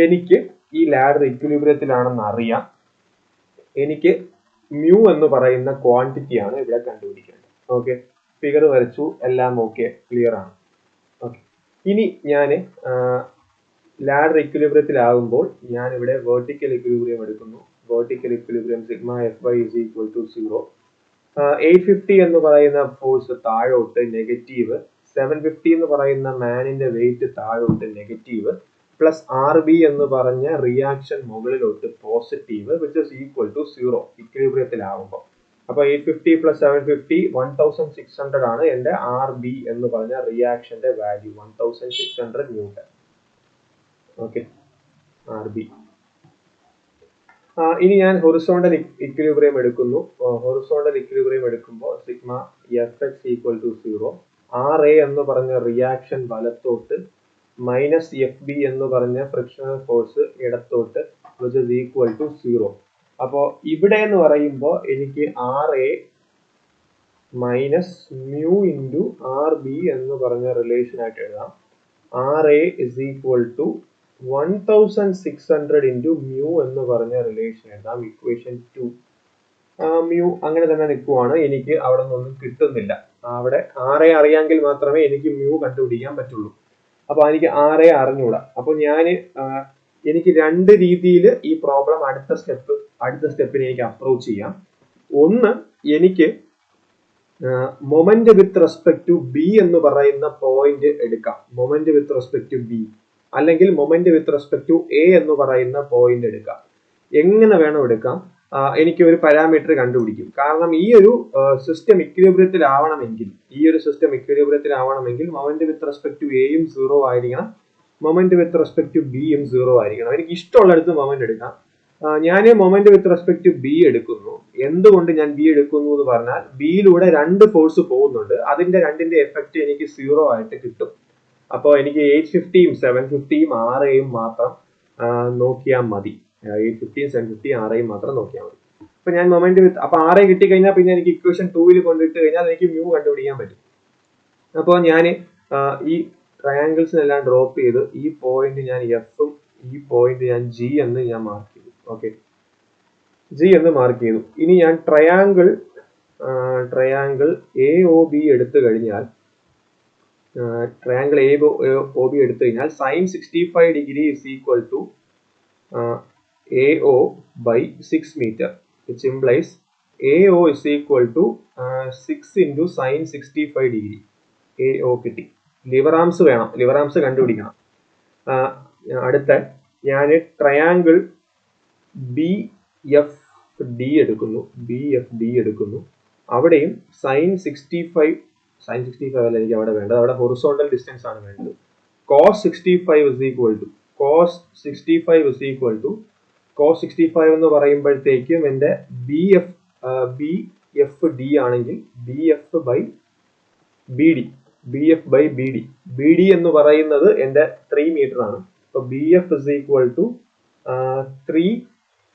എനിക്ക് ഈ ലാഡർ ഇക്വിലിബ്രിയത്തിലാണെന്ന് അറിയാം. എനിക്ക് മ്യൂ എന്ന് പറയുന്ന ക്വാണ്ടിറ്റിയാണ് ഇവിടെ കണ്ടുപിടിക്കേണ്ടത്. ഓക്കെ, ഫിഗർ വരച്ചു, എല്ലാം ഓക്കെ, ക്ലിയർ ആണ്. ഓക്കെ, ഇനി ഞാൻ ലാഡർ ഇക്വിലിബ്രിയത്തിലാകുമ്പോൾ ഞാൻ ഇവിടെ വെർട്ടിക്കൽ ഇക്വിലിബ്രിയം എടുക്കുന്നു. Vertical equilibrium sigma F by is equal to 0. 850 എന്ന് പറയുന്ന ഫോഴ്സ് താഴോട്ട് നെഗറ്റീവ്, 750 എന്ന് പറയുന്ന മാനിന്റെ വെയിറ്റ് താഴോട്ട് നെഗറ്റീവ്, പ്ലസ് ആർ ബി എന്ന് പറഞ്ഞ റിയാക്ഷൻ മുകളിലോട്ട് positive, which is equal to 0 ഇക്വിലിബ്രിയത്തിലാവുമ്പോൾ. അപ്പൊ 850 പ്ലസ് 750 1600 ആണ് എന്റെ ആർ ബി എന്ന് പറഞ്ഞ റിയാക്ഷന്റെ value, 1600 newton. Okay, R B. ഇനി ഞാൻ ഹൊറിസോണ്ടൽ ഇക്വിലിബ്രിയം എടുക്കുന്നു. ഹൊറിസോണ്ടൽ ഇക്വിലിബ്രിയം എടുക്കുമ്പോൾ sigma F X equal to 0. R A എന്ന് പറഞ്ഞ റിയാക്ഷൻ വലത്തോട്ട്, മൈനസ് എഫ് ബി എന്ന് പറഞ്ഞ ഫ്രിക്ഷണൽ ഫോഴ്സ് ഇടത്തോട്ട്, വിച്ച് ഇസ് ഈക്വൽ ടു 0. അപ്പോൾ ഇവിടെ എന്ന് പറയുമ്പോൾ എനിക്ക് R A minus mu into R B എന്ന് പറഞ്ഞ റിലേഷൻ ആയിട്ട് എഴുതാം. R A is equal to 1600 into mu എന്ന് പറഞ്ഞ റിലേഷൻ എഴുതാം, ഇക്വേഷൻ 2. മ്യൂ അങ്ങനെ തന്നെ നിൽക്കുവാണ്, എനിക്ക് അവിടെ നിന്നൊന്നും കിട്ടുന്നില്ല. അവിടെ ആർ എ അറിയാമെങ്കിൽ മാത്രമേ എനിക്ക് മ്യൂ കണ്ടുപിടിക്കാൻ പറ്റുള്ളൂ. അപ്പൊ എനിക്ക് ആർ എ അറിഞ്ഞൂടാ. അപ്പൊ എനിക്ക് രണ്ട് രീതിയിൽ ഈ പ്രോബ്ലം അടുത്ത സ്റ്റെപ്പിന് എനിക്ക് അപ്രോച്ച് ചെയ്യാം. ഒന്ന്, എനിക്ക് moment with respect to B എന്ന് പറയുന്ന പോയിന്റ് എടുക്കാം, moment with respect to B, അല്ലെങ്കിൽ moment with respect to A എന്ന് പറയുന്ന പോയിന്റ് എടുക്കാം. എങ്ങനെ വേണം എടുക്കാം, എനിക്ക് ഒരു പാരാമീറ്റർ കണ്ടുപിടിക്കും. കാരണം ഈ ഒരു സിസ്റ്റം ഇക്വിലിബ്രിയത്തിലാവണമെങ്കിൽ മൊമെന്റ് വിത്ത് റെസ്പെക്ട് ടു എയും 0 ആയിരിക്കണം, മൊമെന്റ് വിത്ത് റെസ്പെക്ട് ടു ബിയും 0 ആയിരിക്കണം. എനിക്ക് ഇഷ്ടമുള്ളിടത്ത് മൊമെന്റ് എടുക്കാം. ഞാൻ moment with respect to B എടുക്കുന്നു. എന്തുകൊണ്ട് ഞാൻ ബി എടുക്കുന്നു എന്ന് പറഞ്ഞാൽ, ബിയിലൂടെ രണ്ട് ഫോഴ്സ് പോകുന്നുണ്ട്, അതിന്റെ രണ്ടിന്റെ എഫക്റ്റ് എനിക്ക് 0 ആയിട്ട് കിട്ടും. അപ്പോൾ എനിക്ക് 850യും 750യും ആർ എയും മാത്രം നോക്കിയാൽ മതി. 850യും 750യും ആർ എയും മാത്രം നോക്കിയാൽ മതി. അപ്പൊ ഞാൻ മൊമെന്റ് വിത്ത്, അപ്പൊ ആർ എ കിട്ടിക്കഴിഞ്ഞാൽ പിന്നെ എനിക്ക് ഇക്വേഷൻ 2ൽ കൊണ്ടിട്ട് കഴിഞ്ഞാൽ എനിക്ക് മ്യൂ കണ്ടുപിടിക്കാൻ പറ്റും. അപ്പോൾ ഞാൻ ഈ ട്രയാങ്കിൾസിനെല്ലാം ഡ്രോപ്പ് ചെയ്ത് ഈ പോയിന്റ് ഞാൻ എഫും ഈ പോയിന്റ് ഞാൻ ജി എന്ന് ഞാൻ മാർക്ക് ചെയ്തു. ഓക്കെ, ജി എന്ന് മാർക്ക് ചെയ്തു. ഇനി ഞാൻ ട്രയാങ്കിൾ എ ഒ ബി എടുത്തു കഴിഞ്ഞാൽ, ട്രയാങ്കിൾ എ ഒ ബി എടുത്തു കഴിഞ്ഞാൽ sine 65 degree is equal to AO by 6 meter, which implies AO is equal to 6 into sin 65 degree. AO കിട്ടി. ലിവർ ആംസ് വേണം, ലിവർ ആംസ് കണ്ടുപിടിക്കണം. അടുത്ത ഞാൻ ട്രയാങ്കിൾ BFD എടുക്കുന്നു. അവിടെയും സൈൻ 65 അല്ല എനിക്ക് അവിടെ വേണ്ടത്, അവിടെ ഹൊറിസോണ്ടൽ ഡിസ്റ്റൻസ് ആണ് വേണ്ടത്. cos 65 is equal to cos 65 എന്ന് പറയുമ്പോഴത്തേക്കും എൻ്റെ BFD ആണെങ്കിൽ BF by BD എന്ന് പറയുന്നത് എൻ്റെ 3 മീറ്റർ ആണ്. അപ്പോൾ BF is equal to 3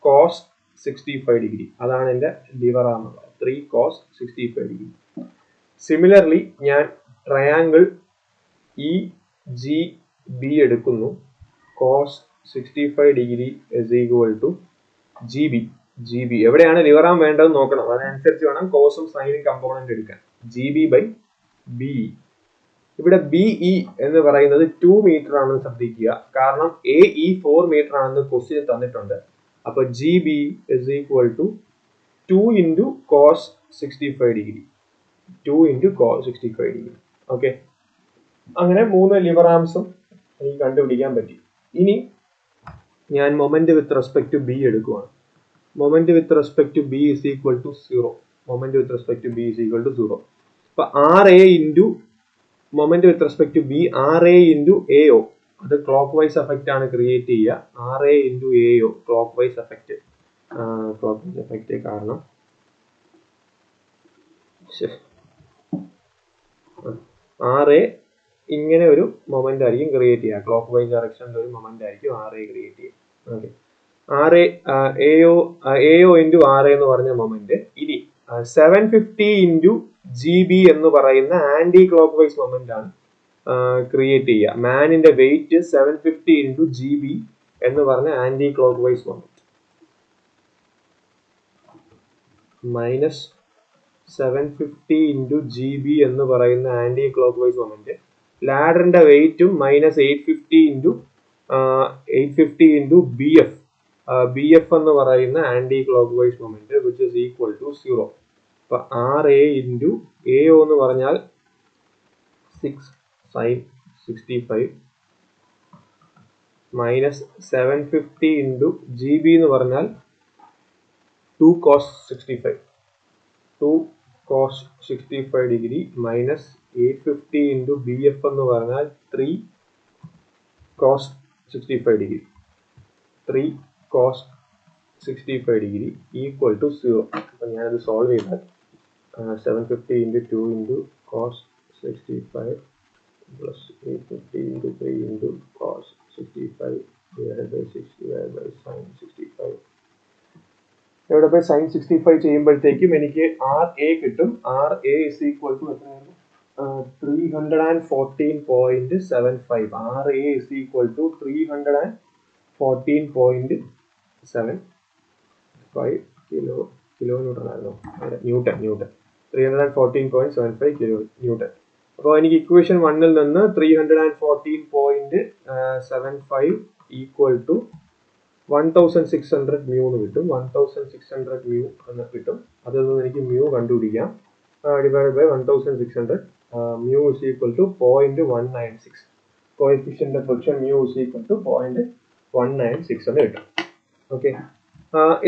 cos 65 degree. അതാണ് എൻ്റെ ലിവർ ആം, 3 cos 65 ഡിഗ്രി. സിമിലർലി ഞാൻ ട്രയാങ്കിൾ EGB എടുക്കുന്നു. cos 65 degree is equal to GB. എവിടെയാണ് ലിവർ ആം വേണ്ടതെന്ന് നോക്കണം, അതിനനുസരിച്ച് വേണം കോസും സൈനും കമ്പോണന്റ് എടുക്കാൻ. GB by BE. ഇവിടെ BE എന്ന് പറയുന്നത് 2 മീറ്റർ ആണെന്ന് ശ്രദ്ധിക്കുക, കാരണം AE 4 മീറ്റർ ആണെന്ന് ക്വസ്റ്റ്യൻ തന്നിട്ടുണ്ട്. അപ്പൊ GB is equal to 2 into cos 65 degree. Okay, അങ്ങനെ 3 ലിവർ ആംസും എനിക്ക് കണ്ടുപിടിക്കാൻ പറ്റി. ഇനി ഞാൻ moment with respect to B എടുക്കുവാണ്. Moment with respect to B is equal to 0. അപ്പൊ RA into moment with respect to B, RA into AO, അത് ക്ലോക്ക് വൈസ് എഫക്റ്റ് ആണ് ക്രിയേറ്റ് ചെയ്യുക. RA into AO clockwise effect കാരണം RA ഇങ്ങനെ ഒരു moment ആയിരിക്കും create ചെയ്യുക, clock vice ഡയറക്ഷനിൽ ഒരു മൊമെന്റ് ആയിരിക്കും RA ക്രിയേറ്റ് ചെയ്യുക. ഓക്കെ, AO ഇൻറ്റു RA എന്ന് പറഞ്ഞ മൊമെന്റ്. ഇനി 750 ഇൻറ്റു GB എന്ന് പറയുന്ന ആന്റി ക്ലോക്ക് വൈസ് മൊമെന്റ് ആണ്. ക്രിയേറ്റ് ചെയ്യുക. മാനിന്റെ വെയിറ്റ് 750 ഇൻറ്റു GB എന്ന് പറഞ്ഞ anti clock vice moment minus 750 into GB എന്ന് പറയുന്ന ആന്റി ക്ലോക്ക് വൈസ് മൊമെന്റ്, ലാഡറിന്റെ വെയിറ്റും മൈനസ് 850 ഇൻറ്റു BF എന്ന് പറയുന്ന anti clock vice moment which is equal to 0. അപ്പൊ RA ഇൻറ്റു AO എന്ന് പറഞ്ഞാൽ 6 sin 65 മൈനസ് 750 ഇൻറ്റു GB എന്ന് പറഞ്ഞാൽ 2 cos 65 degree minus 850 into BF എന്ന് പറഞ്ഞാൽ 3 cos 65 ഡിഗ്രി ഈക്വൽ ടു 0. അപ്പം ഞാനത് സോൾവ് ചെയ്താൽ 750 into 2 into cos 65 plus 850 into 3 into cos 65 divided by 6 divided by sin 65. ഇവിടെ പോയി sin 65 ചെയ്യുമ്പോഴത്തേക്കും എനിക്ക് RA കിട്ടും. RA is equal to എത്രയായിരുന്നു? 314.75. RA is equal to 314.75 kilonewton ആയിരുന്നു, ന്യൂട്ടൺ 314.75 കിലോ ന്യൂട്ടൺ. അപ്പോൾ എനിക്ക് ഇക്വേഷൻ 1ൽ നിന്ന് 314.75 ഈക്വൽ ടു 1600 മ്യൂ എന്ന് കിട്ടും. 1600 മ്യൂ എന്ന് കിട്ടും. അതിൽ നിന്ന് എനിക്ക് മ്യൂ കണ്ടുപിടിക്കാം. Divide by 1600 mu is equal to 0.196. Coefficient of friction mu is equal to 0.196 എന്ന് കിട്ടും. ഓക്കെ,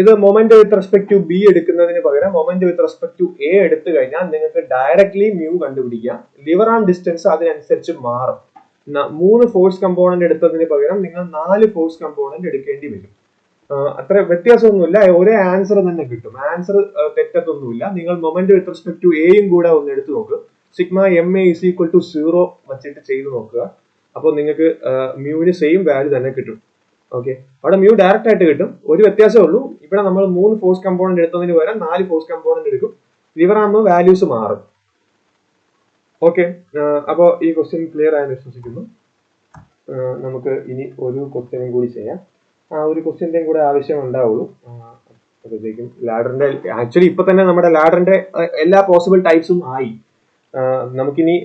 ഇത് moment with respect to B എടുക്കുന്നതിന് പകരം moment with respect to A എടുത്തു കഴിഞ്ഞാൽ നിങ്ങൾക്ക് ഡയറക്ട്ലി മ്യൂ കണ്ടുപിടിക്കാം. ലിവർ ആം ഡിസ്റ്റൻസ് അതിനനുസരിച്ച് മാറും. 3 ഫോഴ്സ് കമ്പോണന്റ് എടുത്തതിന് പകരം നിങ്ങൾ 4 ഫോഴ്സ് കമ്പോണന്റ് എടുക്കേണ്ടി വരും. അത്ര വ്യത്യാസമൊന്നുമില്ല, ഒരേ ആൻസർ തന്നെ കിട്ടും. ആൻസർ തെറ്റത്തൊന്നുമില്ല. നിങ്ങൾ മൊമെന്റ് വിത്ത് റെസ്പെക്ട് ടു എയും കൂടെ ഒന്ന് എടുത്തു നോക്കുക. Sigma MA is equal to 0 വെച്ചിട്ട് ചെയ്ത് നോക്കുക. അപ്പോൾ നിങ്ങൾക്ക് മ്യൂവിന് സെയിം വാല്യൂ തന്നെ കിട്ടും. ഓക്കെ, അവിടെ മ്യൂ ഡയറക്റ്റ് ആയിട്ട് കിട്ടും. ഒരു വ്യത്യാസമേ ഉള്ളൂ, ഇവിടെ നമ്മൾ 3 ഫോഴ്സ് കമ്പോണന്റ് എടുത്തതിന് പകരം 4 ഫോഴ്സ് കമ്പോണന്റ് എടുക്കും. ലിവർ ആകുമ്പോൾ വാല്യൂസ് മാറും. ഓക്കെ, അപ്പോൾ ഈ ക്വസ്റ്റ്യൻ ക്ലിയർ ആയെന്ന് വിശ്വസിക്കുന്നു. നമുക്ക് ഇനി ഒരു ക്വസ്റ്റ്യനും കൂടി ചെയ്യാം. ആ ഒരു ക്വസ്റ്റ്യൻ്റെയും കൂടെ ആവശ്യം ഉണ്ടാവുള്ളൂ. അപ്പോഴത്തേക്കും ലാഡറിന്റെ ആക്ച്വലി ഇപ്പൊ തന്നെ നമ്മുടെ ലാഡറിന്റെ എല്ലാ പോസിബിൾ ടൈപ്സും ആയി. നമുക്കിനി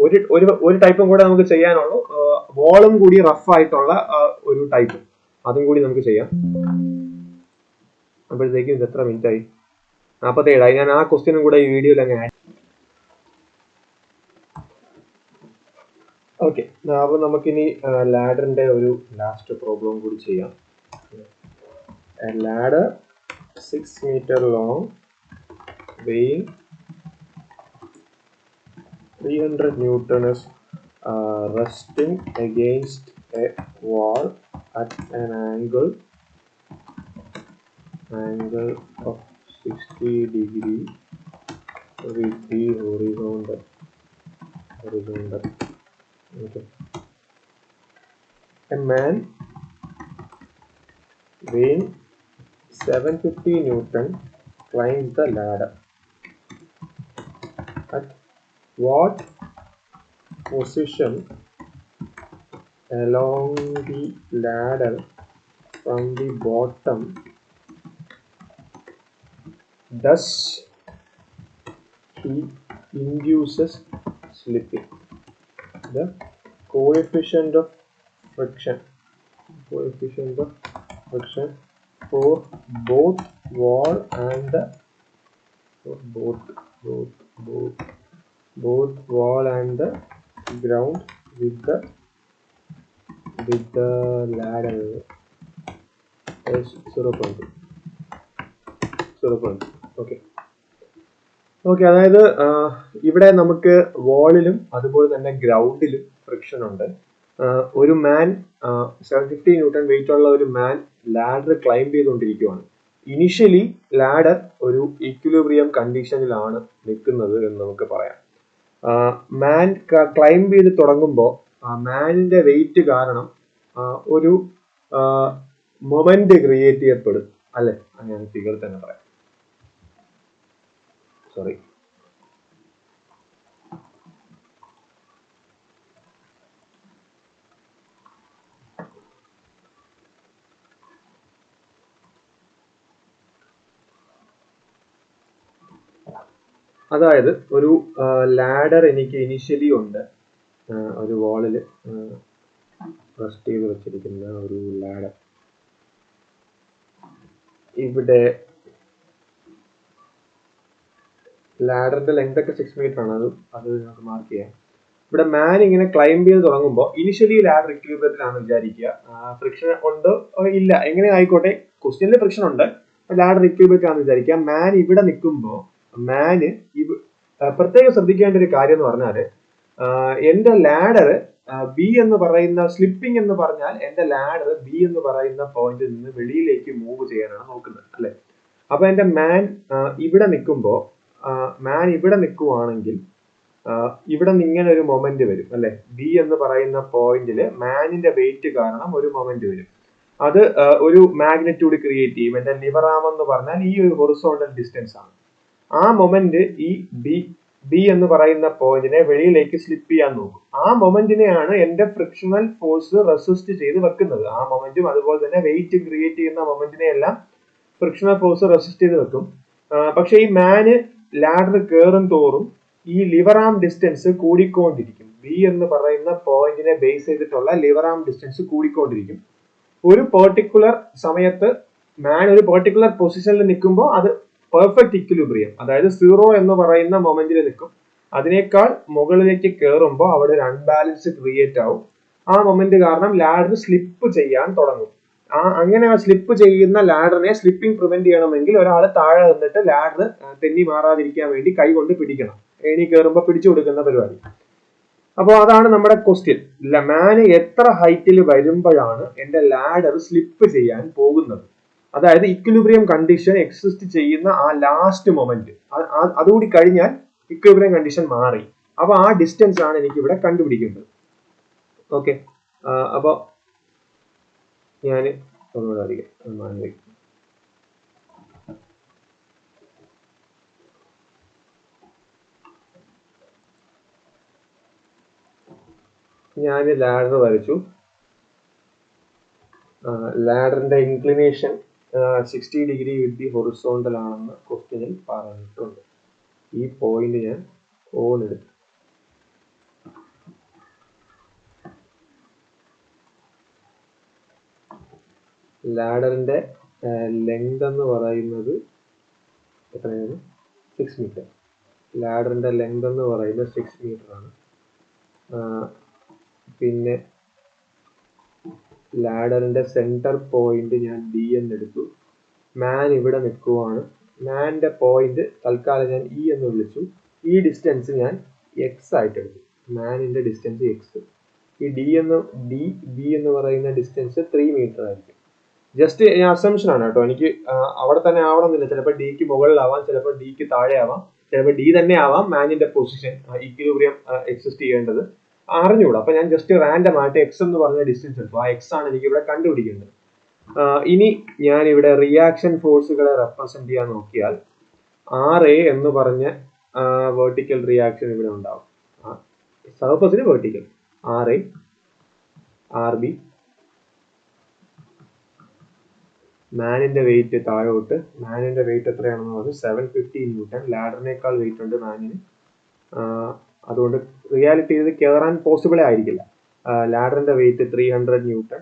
ഒരു ടൈപ്പും കൂടെ നമുക്ക് ചെയ്യാനുള്ളൂ. വോളും കൂടി റഫ് ആയിട്ടുള്ള ഒരു ടൈപ്പ്, അതും കൂടി നമുക്ക് ചെയ്യാം. അപ്പോഴത്തേക്കും ഇത് എത്ര മിനിറ്റ് ആയി? 47. ഞാൻ ആ ക്വസ്റ്റ്യനും കൂടെ ഈ വീഡിയോയിൽ അങ്ങ് ആഡ്. ഓക്കെ, അപ്പൊ നമുക്കിനി ലാഡറിന്റെ ഒരു ലാസ്റ്റ് പ്രോബ്ലം കൂടി ചെയ്യാം. Ladder 6 meter long weighing 300 Newton is resting against a wall at an angle of 60 degree with the horizontal. Okay. A man weighing 750 Newton climbs the ladder. At what position along the ladder from the bottom does he induces slipping? The coefficient of friction for both wall and the both wall and the ground with the ladder is 0.2. Okay, അതായത് ഇവിടെ നമുക്ക് വാളിലും അതുപോലെ തന്നെ ഗ്രൗണ്ടിലും friction ഉണ്ട്. ഒരു മാൻ 750 newton wait ഉള്ള ഒരു മാൻ ladder climb ചെയ്തുകൊണ്ടിരിക്കുകയാണ്. ഇനിഷ്യലി ലാഡർ ഒരു ഈക്വിലിബ്രിയം കണ്ടീഷനിലാണ് നിൽക്കുന്നത് എന്ന് നമുക്ക് പറയാം. മാൻ ക്ലൈംബ് ചെയ്ത് തുടങ്ങുമ്പോൾ മാനിന്റെ വെയിറ്റ് കാരണം ഒരു മൊമെന്റ് ക്രിയേറ്റ് ചെയ്യപ്പെടും, അല്ലെ? അങ്ങനെ ഫിഗർ തന്നെ പറയാം. സോറി, അതായത് ഒരു ലാഡർ എനിക്ക് ഇനിഷ്യലി ഉണ്ട്, ഒരു വാളിൽ റെസ്റ്റ് ചെയ്ത് വെച്ചിരിക്കുന്ന ഒരു ലാഡർ. ഇവിടെ ലാഡറിന്റെ ലെങ്ത് ഒക്കെ 6 മീറ്റർ ആണ്, അത് നമുക്ക് മാർക്ക് ചെയ്യാം. ഇവിടെ മാൻ ഇങ്ങനെ ക്ലൈംബ് ചെയ്ത് തുടങ്ങുമ്പോൾ ഇനിഷ്യലി ലാഡർ ഇക്വിലിബ്രിയത്തിലാണെന്ന് വിചാരിക്കുക. ഫ്രിക്ഷൻ ഉണ്ടോ ഇല്ല എങ്ങനെ ആയിക്കോട്ടെ, ക്വസ്റ്റ്യനിൽ ഫ്രിക്ഷൻ ഉണ്ട്, ലാഡർ ഇക്വിലിബ്രിയത്തിലാണെന്ന് വിചാരിക്കുക. മാൻ ഇവിടെ നിൽക്കുമ്പോൾ മാന് പ്രത്യേകം ശ്രദ്ധിക്കേണ്ട ഒരു കാര്യം എന്ന് പറഞ്ഞാൽ, എന്റെ ലാഡർ ബി എന്ന് പറയുന്ന സ്ലിപ്പിംഗ് എന്ന് പറഞ്ഞാൽ എന്റെ ലാഡർ ബി എന്ന് പറയുന്ന പോയിന്റിൽ നിന്ന് വെളിയിലേക്ക് മൂവ് ചെയ്യാനാണ് നോക്കുന്നത് അല്ലെ. അപ്പൊ എന്റെ മാൻ ഇവിടെ നിൽക്കുമ്പോൾ നിൽക്കുവാണെങ്കിൽ ഇവിടെ നിന്ന് ഇങ്ങനെ ഒരു മൊമെന്റ് വരും അല്ലെ. ബി എന്ന് പറയുന്ന പോയിന്റില് മാനിന്റെ വെയിറ്റ് കാരണം ഒരു മൊമെന്റ് വരും. അത് ഒരു മാഗ്നിറ്റ്യൂഡ് ക്രിയേറ്റ് ചെയ്യും. എന്റെ ലിവർ ആം എന്ന് പറഞ്ഞാൽ ഈ ഒരു ഹൊറിസോണ്ടൽ ഡിസ്റ്റൻസ് ആണ്. ആ മൊമെന്റ് ഈ ബി എന്ന് പറയുന്ന പോയിന്റിനെ വെളിയിലേക്ക് സ്ലിപ്പ് ചെയ്യാൻ നോക്കും. ആ മൊമെന്റിനെയാണ് എന്റെ ഫ്രിക്ഷണൽ ഫോഴ്സ് റെസിസ്റ്റ് ചെയ്ത് വെക്കുന്നത്. ആ മൊമെന്റും അതുപോലെ തന്നെ വെയിറ്റ് ക്രിയേറ്റ് ചെയ്യുന്ന മൊമെന്റിനെ എല്ലാം ഫ്രിക്ഷണൽ ഫോഴ്സ് റെസിസ്റ്റ് ചെയ്ത് വെക്കും. പക്ഷെ ഈ മാന് ലാഡർ കയറും തോറും ഈ ലിവർ ആം ഡിസ്റ്റൻസ് കൂടിക്കൊണ്ടിരിക്കും. ബി എന്ന് പറയുന്ന പോയിന്റിനെ ബേസ് ചെയ്തിട്ടുള്ള ലിവർ ആം ഡിസ്റ്റൻസ് കൂടിക്കൊണ്ടിരിക്കും. ഒരു പെർട്ടിക്കുലർ സമയത്ത് മാൻ ഒരു പെർട്ടിക്കുലർ പൊസിഷനിൽ നിൽക്കുമ്പോൾ അത് പെർഫെക്റ്റ് ഇക്വിലിബ്രിയം, അതായത് 0 എന്ന് പറയുന്ന മൊമെന്റിൽ നിൽക്കും. അതിനേക്കാൾ മുകളിലേക്ക് കയറുമ്പോൾ അവിടെ ഒരു അൺബാലൻസ് ക്രിയേറ്റ് ആവും. ആ മൊമെന്റ് കാരണം ലാഡർ സ്ലിപ്പ് ചെയ്യാൻ തുടങ്ങും. അങ്ങനെ സ്ലിപ്പ് ചെയ്യുന്ന ലാഡറിനെ സ്ലിപ്പിംഗ് പ്രിവെന്റ് ചെയ്യണമെങ്കിൽ ഒരാൾ താഴെ നിന്നിട്ട് ലാഡർ തെന്നി മാറാതിരിക്കാൻ വേണ്ടി കൈ കൊണ്ട് പിടിക്കണം. ഏണി കയറുമ്പോൾ പിടിച്ചു കൊടുക്കുന്ന പരിപാടി. അപ്പോൾ അതാണ് നമ്മുടെ ക്വസ്റ്റ്യൻ. മാന് എത്ര ഹൈറ്റിൽ വരുമ്പോഴാണ് എന്റെ ലാഡർ സ്ലിപ്പ് ചെയ്യാൻ പോകുന്നത്, അതായത് ഇക്വിലിബ്രിയം കണ്ടീഷൻ എക്സിസ്റ്റ് ചെയ്യുന്ന ആ ലാസ്റ്റ് മൊമെന്റ്, അതുകൂടി കഴിഞ്ഞാൽ ഇക്വിലിബ്രിയം കണ്ടീഷൻ മാറി. അപ്പൊ ആ ഡിസ്റ്റൻസ് ആണ് എനിക്ക് ഇവിടെ കണ്ടുപിടിക്കേണ്ടത്. ഓക്കെ, അപ്പൊ ഞാൻ ഒന്നുകൂടെ അറിയാം. ഞാൻ ലാഡർ വരച്ചു. ലാഡറിന്റെ inclination 60 degree with the horizontal ആണെന്ന് ക്വസ്റ്റ്യനിൽ പറഞ്ഞിട്ടുണ്ട്. ഈ പോയിന്റ് ഞാൻ ഓൺ എടുത്തു. ലാഡറിന്റെ ലെങ്ത് എന്ന് പറയുന്നത് എത്രയാണ്? 6 മീറ്റർ. ലാഡറിന്റെ ലെങ്ത് എന്ന് പറയുന്നത് 6 മീറ്റർ ആണ്. പിന്നെ ലാഡറിന്റെ സെന്റർ പോയിന്റ് ഞാൻ ഡി എന്ന് എടുത്തു. മാൻ ഇവിടെ നിൽക്കുവാണ്. മാനിന്റെ പോയിന്റ് തൽക്കാലം ഞാൻ ഇ എന്ന് വിളിച്ചു. ഈ ഡിസ്റ്റൻസ് ഞാൻ എക്സ് ആയിട്ട് എടുത്തു. മാനിന്റെ ഡിസ്റ്റൻസ് എക്സ്. ഈ ബി എന്ന് പറയുന്ന ഡിസ്റ്റൻസ് 3 മീറ്റർ ആയിരിക്കും. ജസ്റ്റ് അസംഷൻ ആണ് കേട്ടോ, എനിക്ക് അവിടെ തന്നെ ആവണമെന്നില്ല. ചിലപ്പോൾ ഡിക്ക് മുകളിലാവാം, ചിലപ്പോൾ ഡിക്ക് താഴെ ആവാം, ചിലപ്പോൾ ഡി തന്നെ ആവാം മാനിന്റെ പൊസിഷൻ ഇക്വിലിബ്രിയം എക്സിസ്റ്റ് ചെയ്യേണ്ടത് അറിഞ്ഞൂടാ. അപ്പൊ ഞാൻ ജസ്റ്റ് റാൻഡം ആയിട്ട് എക്സ് എന്ന് പറഞ്ഞ ഡിസ്റ്റൻസ് എടുത്തു. ആ എക്സ് ആണ് എനിക്ക് ഇവിടെ കണ്ടുപിടിക്കേണ്ടത്. ഇനി ഞാൻ ഇവിടെ റിയാക്ഷൻ ഫോഴ്സുകളെ റെപ്രസെന്റ് ചെയ്യാൻ നോക്കിയാൽ RA എന്ന് പറഞ്ഞ വെർട്ടിക്കൽ റിയാക്ഷൻ ഇവിടെ ഉണ്ടാവും. സർഫസിന് വെർട്ടിക്കൽ RA, RB, മാനിന്റെ വെയിറ്റ് താഴോട്ട്. മാനിന്റെ വെയിറ്റ് എത്രയാണെന്ന് പറഞ്ഞാൽ 750 ന്യൂട്ടൺ. ലാഡറിനേക്കാൾ വെയിറ്റ് ഉണ്ട് മാനിന്. അതുകൊണ്ട് റിയാലിറ്റി ഇത് കയറാൻ പോസിബിളേ ആയിരിക്കില്ല. ലാഡറിന്റെ വെയിറ്റ് 300 ന്യൂട്ടൺ.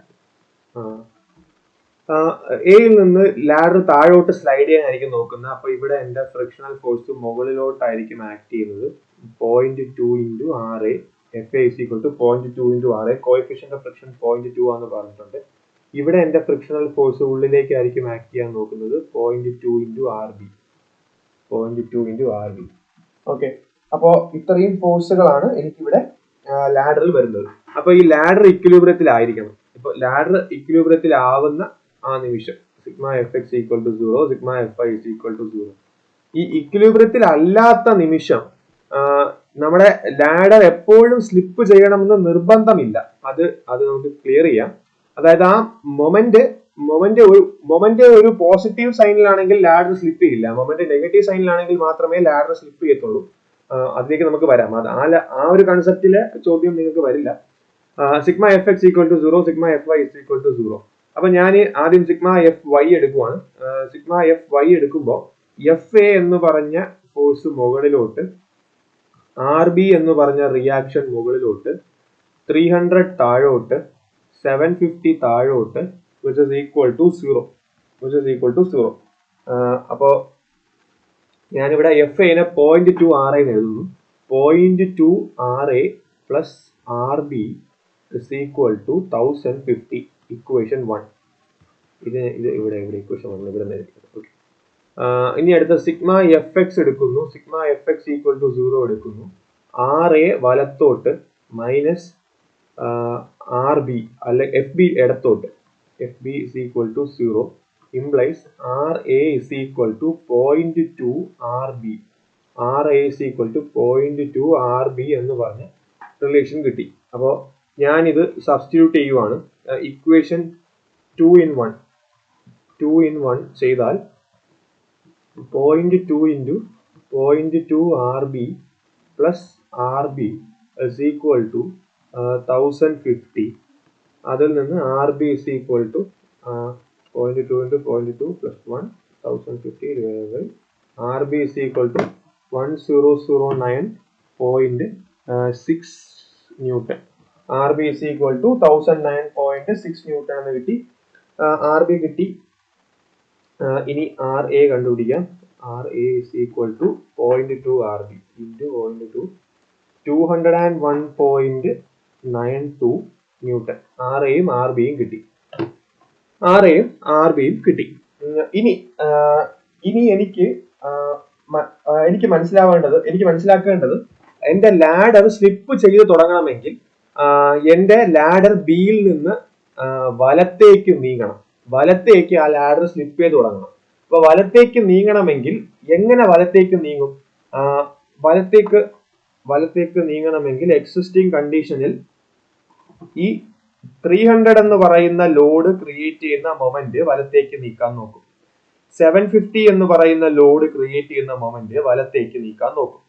എയിൽ നിന്ന് ലാഡർ താഴോട്ട് സ്ലൈഡ് ചെയ്യാനായിരിക്കും നോക്കുന്നത്. അപ്പൊ ഇവിടെ എന്റെ ഫ്രിക്ഷണൽ ഫോഴ്സ് മുകളിലോട്ടായിരിക്കും ആക്ട് ചെയ്യുന്നത്. 0.2 into RA. FA is equal to 0.2 into RA. Coefficient of friction 0.2 ആണെന്ന് പറഞ്ഞിട്ടുണ്ട്. ഇവിടെ എന്റെ ഫ്രിക്ഷണൽ ഫോഴ്സ് ഉള്ളിലേക്കായിരിക്കും ആക്ട് ചെയ്യാൻ നോക്കുന്നത്. 0.2 into RB. 0.2 into RB. Okay, അപ്പോ ഇത്രയും ഫോഴ്സുകളാണ് എനിക്കിവിടെ ലാഡറിൽ വരുന്നത്. അപ്പൊ ഈ ലാഡർ ഇക്വിലിബ്രിയത്തിലായിരിക്കണം. ഇപ്പൊ ലാഡർ ഇക്വിലിബ്രിയത്തിലാവുന്ന ആ നിമിഷം sigma FX equal to 0, sigma FY is equal to 0. ഈ ഇക്വിലിബ്രിയത്തിൽ അല്ലാത്ത നിമിഷം നമ്മുടെ ലാഡർ എപ്പോഴും സ്ലിപ്പ് ചെയ്യണമെന്ന് നിർബന്ധമില്ല. അത് നമുക്ക് ക്ലിയർ ചെയ്യാം. അതായത് ആ മൊമെന്റ് ഒരു പോസിറ്റീവ് സൈനിലാണെങ്കിൽ ലാഡർ സ്ലിപ്പ് ചെയ്യില്ല. മൊമെന്റ് നെഗറ്റീവ് സൈനിലാണെങ്കിൽ മാത്രമേ ലാഡർ സ്ലിപ്പ് ചെയ്യത്തുള്ളൂ. അതിലേക്ക് നമുക്ക് വരാം. ആ ഒരു കൺസെപ്റ്റിലെ ചോദ്യം നിങ്ങൾക്ക് വരില്ല. Sigma FX equal to 0, sigma FY is equal to 0. അപ്പൊ ഞാൻ ആദ്യം സിഗ്മ FY എടുക്കുവാണ്. സിഗ്മ FY എടുക്കുമ്പോൾ FA എന്ന് പറഞ്ഞ ഫോഴ്സ് മുകളിലോട്ട്, RB എന്ന് പറഞ്ഞ റിയാക്ഷൻ മുകളിലോട്ട്, 300 താഴോട്ട്, 750 താഴോട്ട്, which is equal to 0. അപ്പോൾ ഞാനിവിടെ FA നെ 0.2 RA എന്ന് എഴുതുന്നു. 0.2 RA plus RB is equal to 1050. Equation 1. ഇത് ഇവിടെ ഇക്വേഷൻ 1 ഇവിടെ ഓക്കെ. ഇനി അടുത്ത സിഗ്മ FX എടുക്കുന്നു. സിഗ്മ FX ഈക്വൽ ടു 0 എടുക്കുന്നു. RA വലത്തോട്ട് മൈനസ് RB അല്ലെ FB ഇടത്തോട്ട്, FB is equal to 0 implies RA is equal to 0.2 RB. RA is equal to 0.2 RB എന്ന് പറഞ്ഞ റിലേഷൻ കിട്ടി. അപ്പോൾ ഞാനിത് സബ്സ്റ്റിറ്റ്യൂട്ട് ചെയ്യുവാണ്. ഇക്വേഷൻ 2 in 1 ചെയ്താൽ 0.2 into 0.2 RB plus RB is equal to 1050. അതിൽ നിന്ന് RB is equal to 0.2 into 0.2 plus 1, 1050 divided by RB is equal to 1009.6 Newton. RB is equal to 1009.6 Newton എന്ന് കിട്ടി. RB കിട്ടി. ഇനി RA കണ്ടുപിടിക്കാം. RA is equal to 0.2 RB into 0.2, 201.92 Newton. RAയും RBയും കിട്ടി. ഇനി എനിക്ക് മനസ്സിലാക്കേണ്ടത് എന്റെ ലാഡർ സ്ലിപ്പ് ചെയ്ത് തുടങ്ങണമെങ്കിൽ എന്റെ ലാഡർ ബിയിൽ നിന്ന് വലത്തേക്ക് നീങ്ങണം. വലത്തേക്ക് ആ ലാഡർ സ്ലിപ്പ് ചെയ്ത് തുടങ്ങണം. അപ്പൊ വലത്തേക്ക് നീങ്ങണമെങ്കിൽ എങ്ങനെ വലത്തേക്ക് നീങ്ങും? വലത്തേക്ക് നീങ്ങണമെങ്കിൽ എക്സിസ്റ്റിംഗ് കണ്ടീഷനിൽ ഈ 300 എന്ന് പറയുന്ന ലോഡ് ക്രിയേറ്റ് ചെയ്യുന്ന മൊമെന്റ് വലത്തേക്ക് നീക്കാൻ നോക്കും. 750 എന്ന് പറയുന്ന ലോഡ് ക്രിയേറ്റ് ചെയ്യുന്ന മൊമെന്റ് വലത്തേക്ക് നീക്കാൻ നോക്കും.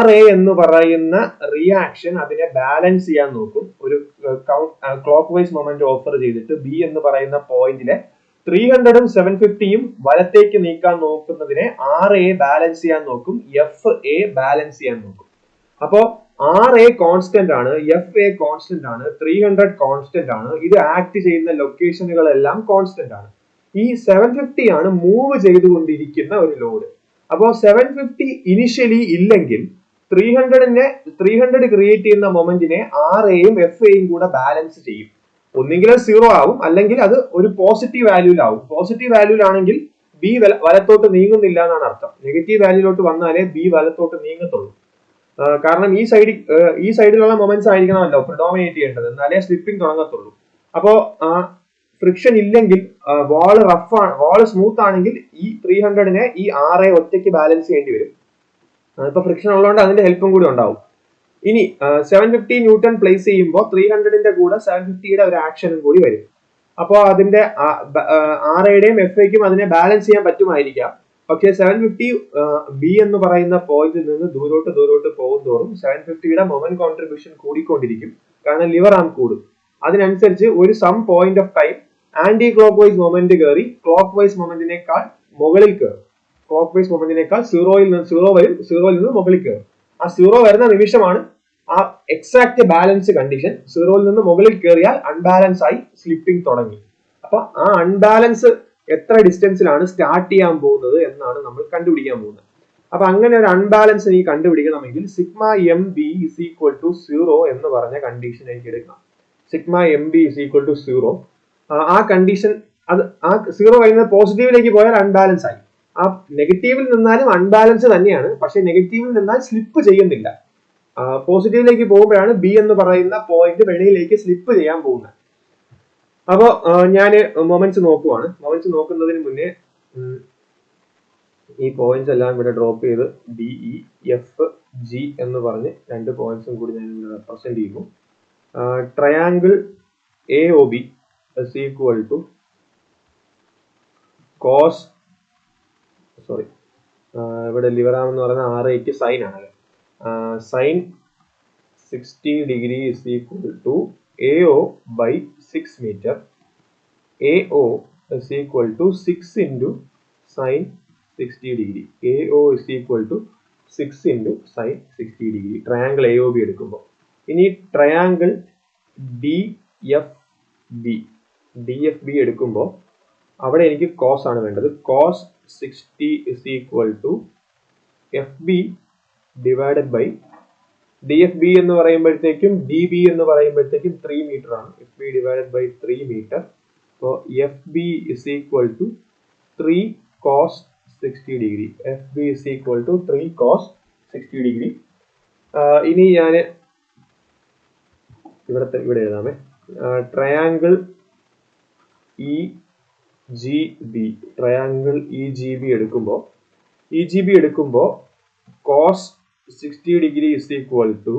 RA എന്ന് പറയുന്ന റിയാക്ഷൻ അതിനെ ബാലൻസ് ചെയ്യാൻ നോക്കും. ഒരു ക്ലോക്ക് വൈസ് മൊമെന്റ് ഓഫർ ചെയ്തിട്ട് B എന്ന് പറയുന്ന പോയിന്റിലെ 300ഉം 750യും വലത്തേക്ക് നീക്കാൻ നോക്കുന്നതിനെ RA ബാലൻസ് ചെയ്യാൻ നോക്കും, FA ബാലൻസ് ചെയ്യാൻ നോക്കും. അപ്പോ RA കോൺസ്റ്റന്റ് ആണ്, FA കോൺസ്റ്റന്റ് ആണ്, 300 കോൺസ്റ്റന്റ് ആണ്. ഇത് ആക്ട് ചെയ്യുന്ന ലൊക്കേഷനുകളെല്ലാം കോൺസ്റ്റന്റ് ആണ്. ഈ 750 ആണ് മൂവ് ചെയ്തുകൊണ്ടിരിക്കുന്ന ഒരു ലോഡ്. അപ്പോൾ 750 ഇനിഷ്യലി ഇല്ലെങ്കിൽ 300 ക്രിയേറ്റ് ചെയ്യുന്ന മൊമെന്റിനെ RAയും FAയും കൂടെ ബാലൻസ് ചെയ്യും. ഒന്നെങ്കിൽ 0 ആവും, അല്ലെങ്കിൽ അത് ഒരു പോസിറ്റീവ് വാല്യൂലാവും. പോസിറ്റീവ് വാല്യൂലാണെങ്കിൽ B വലത്തോട്ട് നീങ്ങുന്നില്ല എന്നാണ് അർത്ഥം. നെഗറ്റീവ് വാല്യൂലോട്ട് വന്നാലേ B വലത്തോട്ട് നീങ്ങത്തുള്ളൂ. കാരണം ഈ സൈഡിലുള്ള മൊമെന്റ്സ് ആയിരിക്കണമല്ലോ പ്രിഡോമിനേറ്റ് ചെയ്യേണ്ടത്, എന്നാലേ സ്ലിപ്പിംഗ് തുടങ്ങത്തുള്ളൂ. അപ്പോ ഫ്രിക്ഷൻ ഇല്ലെങ്കിൽ വാള് സ്മൂത്ത് ആണെങ്കിൽ ഈ 300നെ ഈ RA ഒറ്റയ്ക്ക് ബാലൻസ് ചെയ്യേണ്ടി വരും. ഇപ്പൊ ഫ്രിക്ഷൻ ഉള്ളതുകൊണ്ട് അതിന്റെ ഹെൽപ്പും കൂടി ഉണ്ടാവും. ഇനി 750 ന്യൂട്ടൺ പ്ലേസ് ചെയ്യുമ്പോൾ 300ന്റെ കൂടെ 750യുടെ ഒരു ആക്ഷനും കൂടി വരും. അപ്പോൾ അതിന്റെ RAയുടെയും FAയ്ക്കും അതിനെ ബാലൻസ് ചെയ്യാൻ പറ്റുമായിരിക്കാം. പക്ഷേ 750 B എന്ന് പറയുന്ന പോയിന്റിൽ നിന്ന് ദൂരോട്ട് പോകും തോറും 750യുടെ മൊമെന്റ് കോൺട്രിബ്യൂഷൻ കൂടിക്കൊണ്ടിരിക്കും. കാരണം ലിവർ ആം കൂടും. അതിനനുസരിച്ച് ഒരു some point of time anti clock vice moment കയറി ക്ലോക്ക് വൈസ് മൊമെന്റിനേക്കാൾ മുകളിൽ കയറും. ക്ലോക്ക് വൈസ് മൊമെന്റിനേക്കാൾ 0യിൽ നിന്ന് മുകളിൽ കയറും. ആ 0 വരുന്ന നിമിഷമാണ് ആ എക്സാക്ട് ബാലൻസ് കണ്ടീഷൻ. 0യിൽ നിന്ന് മുകളിൽ കയറിയാൽ അൺബാലൻസ് ആയി സ്ലിപ്പിംഗ് തുടങ്ങി. അപ്പൊ ആ അൺബാലൻസ് എത്ര ഡിസ്റ്റൻസിലാണ് സ്റ്റാർട്ട് ചെയ്യാൻ പോകുന്നത് എന്നാണ് നമ്മൾ കണ്ടുപിടിക്കാൻ പോകുന്നത്. അപ്പൊ അങ്ങനെ ഒരു അൺബാലൻസ് എനിക്ക് കണ്ടുപിടിക്കണമെങ്കിൽ sigma MB is equal to 0 എന്ന് പറഞ്ഞ കണ്ടീഷൻ എനിക്ക് എടുക്കണം. Sigma MB is equal to 0. ആ കണ്ടീഷൻ ആ 0 വരുന്നത് പോസിറ്റീവിലേക്ക് പോയാൽ അൺബാലൻസ് ആയി. ആ നെഗറ്റീവിൽ നിന്നാലും അൺബാലൻസ് തന്നെയാണ്, പക്ഷെ നെഗറ്റീവിൽ നിന്നാൽ സ്ലിപ്പ് ചെയ്യുന്നില്ല. പോസിറ്റീവിലേക്ക് പോകുമ്പോഴാണ് B എന്ന് പറയുന്ന പോയിന്റ് വെളിയിലേക്ക് സ്ലിപ്പ് ചെയ്യാൻ പോകുന്നത്. അപ്പോൾ ഞാൻ മൊമെന്റ്സ് നോക്കുവാണ്. മൊമെന്റ്സ് നോക്കുന്നതിന് മുന്നേ ഈ പോയിന്റ്സ് എല്ലാം ഇവിടെ ഡ്രോപ്പ് ചെയ്ത് DEFG എന്ന് പറഞ്ഞ് 2 പോയിന്റ്സും കൂടി ഞാൻ ഇവിടെ റെപ്രസെന്റ് ചെയ്യുന്നു. Triangle AOB is equal to cos ഇവിടെ ലിവറാം എന്ന് പറയുന്ന RAക്ക് സൈൻ ആണല്ലോ. Sine 60 degree is equal to AO by 6 meter. AO is equal to 6 into sin 60 degree. AO is equal to 6 into sin 60 degree. Triangle AOB എടുക്കുമ്പോൾ. ഇനി triangle DFB എടുക്കുമ്പോൾ അവിടെ എനിക്ക് കോസ് ആണ് വേണ്ടത്. Cos 60 is equal to FB divided by DFB എന്ന് പറയുമ്പോഴത്തേക്കും DB എന്ന് പറയുമ്പോഴത്തേക്കും 3 മീറ്റർ ആണ്. FB divided by 3 metre. അപ്പോൾ FB is equal to 3 cos 60 degree. FB is equal to 3 cos 60 degree. ഇനി ഞാൻ ഇവിടെ എഴുതാമേ. ട്രയാങ്കിൾ EGB എടുക്കുമ്പോൾ cos 60 degree is equal to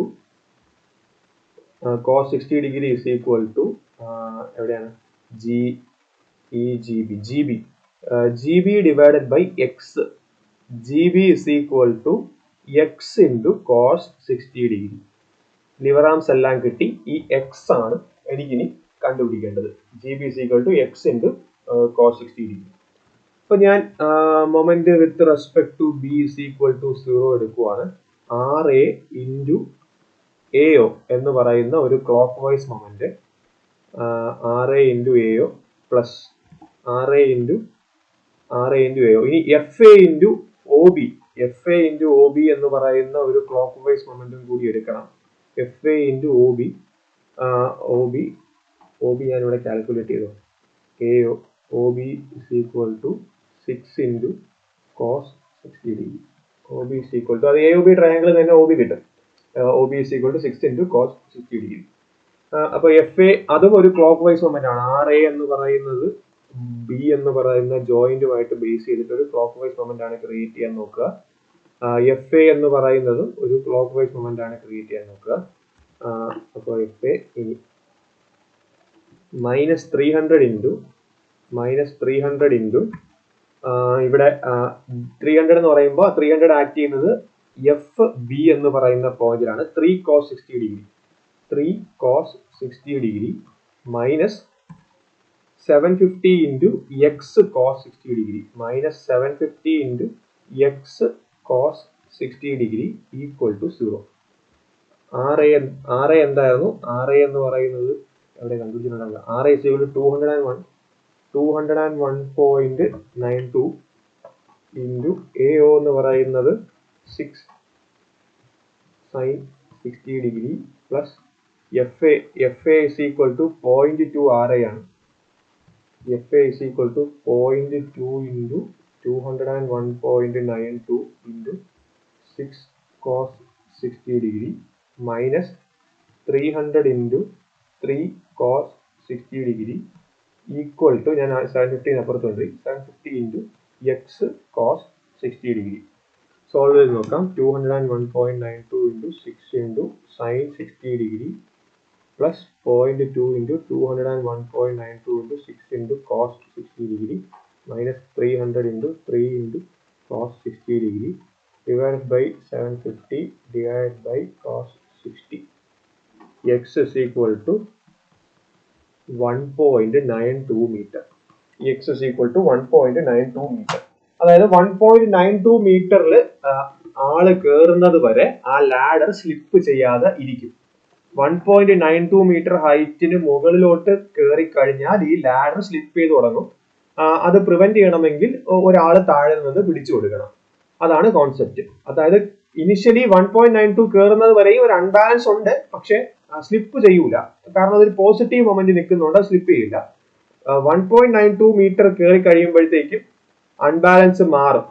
എവിടെയാണ് GB divided by X. GB is equal to X into cos 60 degree. Lever arms എല്ലാം കിട്ടി. ഈ X ആണ് എനിക്കിനി കണ്ടുപിടിക്കേണ്ടത്. GB is equal to X into cos 60 degree. അപ്പൊ ഞാൻ moment with respect to B is equal to 0 എടുക്കുവാണ്. RA into AO എന്ന് പറയുന്ന ഒരു clock vice moment, RA into AO plus RA into AO. ഇനി FA into OB എന്ന് പറയുന്ന ഒരു ക്ലോക്ക് വൈസ് മൊമെന്റും കൂടി എടുക്കണം. FA into OB ഞാനിവിടെ കാൽക്കുലേറ്റ് ചെയ്തു. AO OB is equal to 6 into cos 60 degree. OB is equal to അത് AOB triangle തന്നെ OB കിട്ടും. OB is equal to 6 into cos 60 degree. അപ്പൊ FA അതും ഒരു ക്ലോക്ക് വൈസ് മൊമെന്റ് ആണ്. RA എന്ന് പറയുന്നത് B എന്ന് പറയുന്ന ജോയിന്റുമായിട്ട് ബേസ് ചെയ്തിട്ട് ഒരു ക്ലോക്ക് വൈസ് മൊമെന്റ് ആണ് ക്രിയേറ്റ് ചെയ്യാൻ നോക്കുക. FA എന്ന് പറയുന്നതും ഒരു ക്ലോക്ക് വൈസ് മൊമെന്റ് ആണ് ക്രിയേറ്റ് ചെയ്യാൻ നോക്കുക. അപ്പോൾ FA ഇനി മൈനസ് 300 ഇൻറ്റു ഇവിടെ 300 എന്ന് പറയുമ്പോൾ 300 ആക്ട് ചെയ്യുന്നത് FB എന്ന് പറയുന്ന പോയിന്റിലാണ്. 3 cos 60 degree minus 750 into X cos 60 degree minus 750 into X cos 60 degree equal to 0. RA എന്തായിരുന്നു? RA എന്ന് പറയുന്നത് എവിടെ കണ്ടുപിടിച്ചിട്ടുണ്ടാവില്ല. RA is equal to 201.92 into AO എന്ന് പറയുന്നത് 6 sin 60 degree plus FA is equal to 0.2 RA ആണ്. FA is equal to 0.2 into 201.92 into 6 cos 60 degree minus 300 into 3 cos 60 degree equal to 750 അപ്പുറത്തുണ്ട് 750 into X cos 60 degree. Solve ചെയ്ത് നോക്കാം. 201.92 into 6 into sin 60 degree plus 0.2 into 201.92 into 6 into cos 60 degree minus 300 into 3 into cos 60 degree divided by 750 divided by cos 60. X is equal to 1.92 meter. X is equal to 1.92 meter. അതായത് 1.92 മീറ്ററിൽ ആള് കയറുന്നത് വരെ ആ ladder slip ചെയ്യാതെ ഇരിക്കും. 1.92 metre ഹൈറ്റിന് മുകളിലോട്ട് കയറി കഴിഞ്ഞാൽ ഈ ലാഡർ സ്ലിപ്പ് ചെയ്ത് തുടങ്ങും. അത് പ്രിവെന്റ് ചെയ്യണമെങ്കിൽ ഒരാൾ താഴെ നിന്ന് പിടിച്ചു കൊടുക്കണം. അതാണ് കോൺസെപ്റ്റ്. അതായത് ഇനിഷ്യലി 1.92 കയറുന്നത് വരെയും ഒരു അൺബാലൻസ് ഉണ്ട്, പക്ഷെ സ്ലിപ്പ് ചെയ്യൂല. കാരണം അതൊരു പോസിറ്റീവ് മൊമെന്റ് നിൽക്കുന്നുണ്ട്, സ്ലിപ്പ് ചെയ്യില്ല. 1.92 മീറ്റർ കയറി കഴിയുമ്പോഴത്തേക്കും അൺബാലൻസ് മാറും,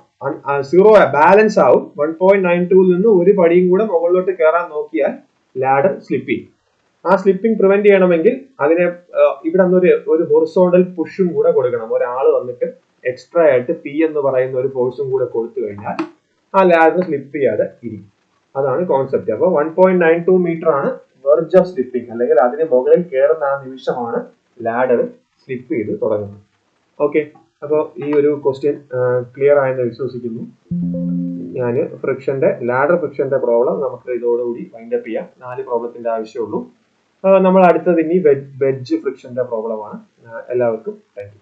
സീറോ ബാലൻസ് ആവും. 1.92 നിന്ന് ഒരു പടിയും കൂടെ മുകളിലോട്ട് കയറാൻ നോക്കിയാൽ ലാഡർ സ്ലിപ്പ് ചെയ്യും. ആ സ്ലിപ്പിംഗ് പ്രിവെന്റ് ചെയ്യണമെങ്കിൽ അതിനെ ഇവിടെ ഒരു ഹൊറിസോണ്ടൽ പുഷും കൂടെ കൊടുക്കണം. ഒരാൾ വന്നിട്ട് എക്സ്ട്രാ ആയിട്ട് P എന്ന് പറയുന്ന ഒരു ഫോഴ്സും കൂടെ കൊടുത്തു കഴിഞ്ഞാൽ ആ ലാഡർ സ്ലിപ്പ് ചെയ്യാതെ ഇരിക്കും. അതാണ് കോൺസെപ്റ്റ്. അപ്പോൾ 1.92 മീറ്റർ ആണ് വെർജ് ഓഫ് സ്ലിപ്പിംഗ്, അല്ലെങ്കിൽ അതിന് മുകളിൽ കയറുന്ന ആ നിമിഷമാണ് ലാഡർ സ്ലിപ്പ് ചെയ്ത് തുടങ്ങുന്നത്. ഓക്കെ, അപ്പോൾ ഈ ഒരു ക്വസ്റ്റ്യൻ ക്ലിയർ ആയെന്ന് വിശ്വസിക്കുന്നു. ഞാൻ ലാഡർ ഫ്രിക്ഷന്റെ പ്രോബ്ലം നമുക്ക് ഇതോടുകൂടി വൈൻഡപ്പ് ചെയ്യാം. 4 പ്രോബ്ലത്തിന്റെ ആവശ്യമുള്ളൂ. നമ്മൾ അടുത്തത് ഇനി വെഡ്ജ് ഫ്രിക്ഷന്റെ പ്രോബ്ലമാണ്. എല്ലാവർക്കും താങ്ക് യു.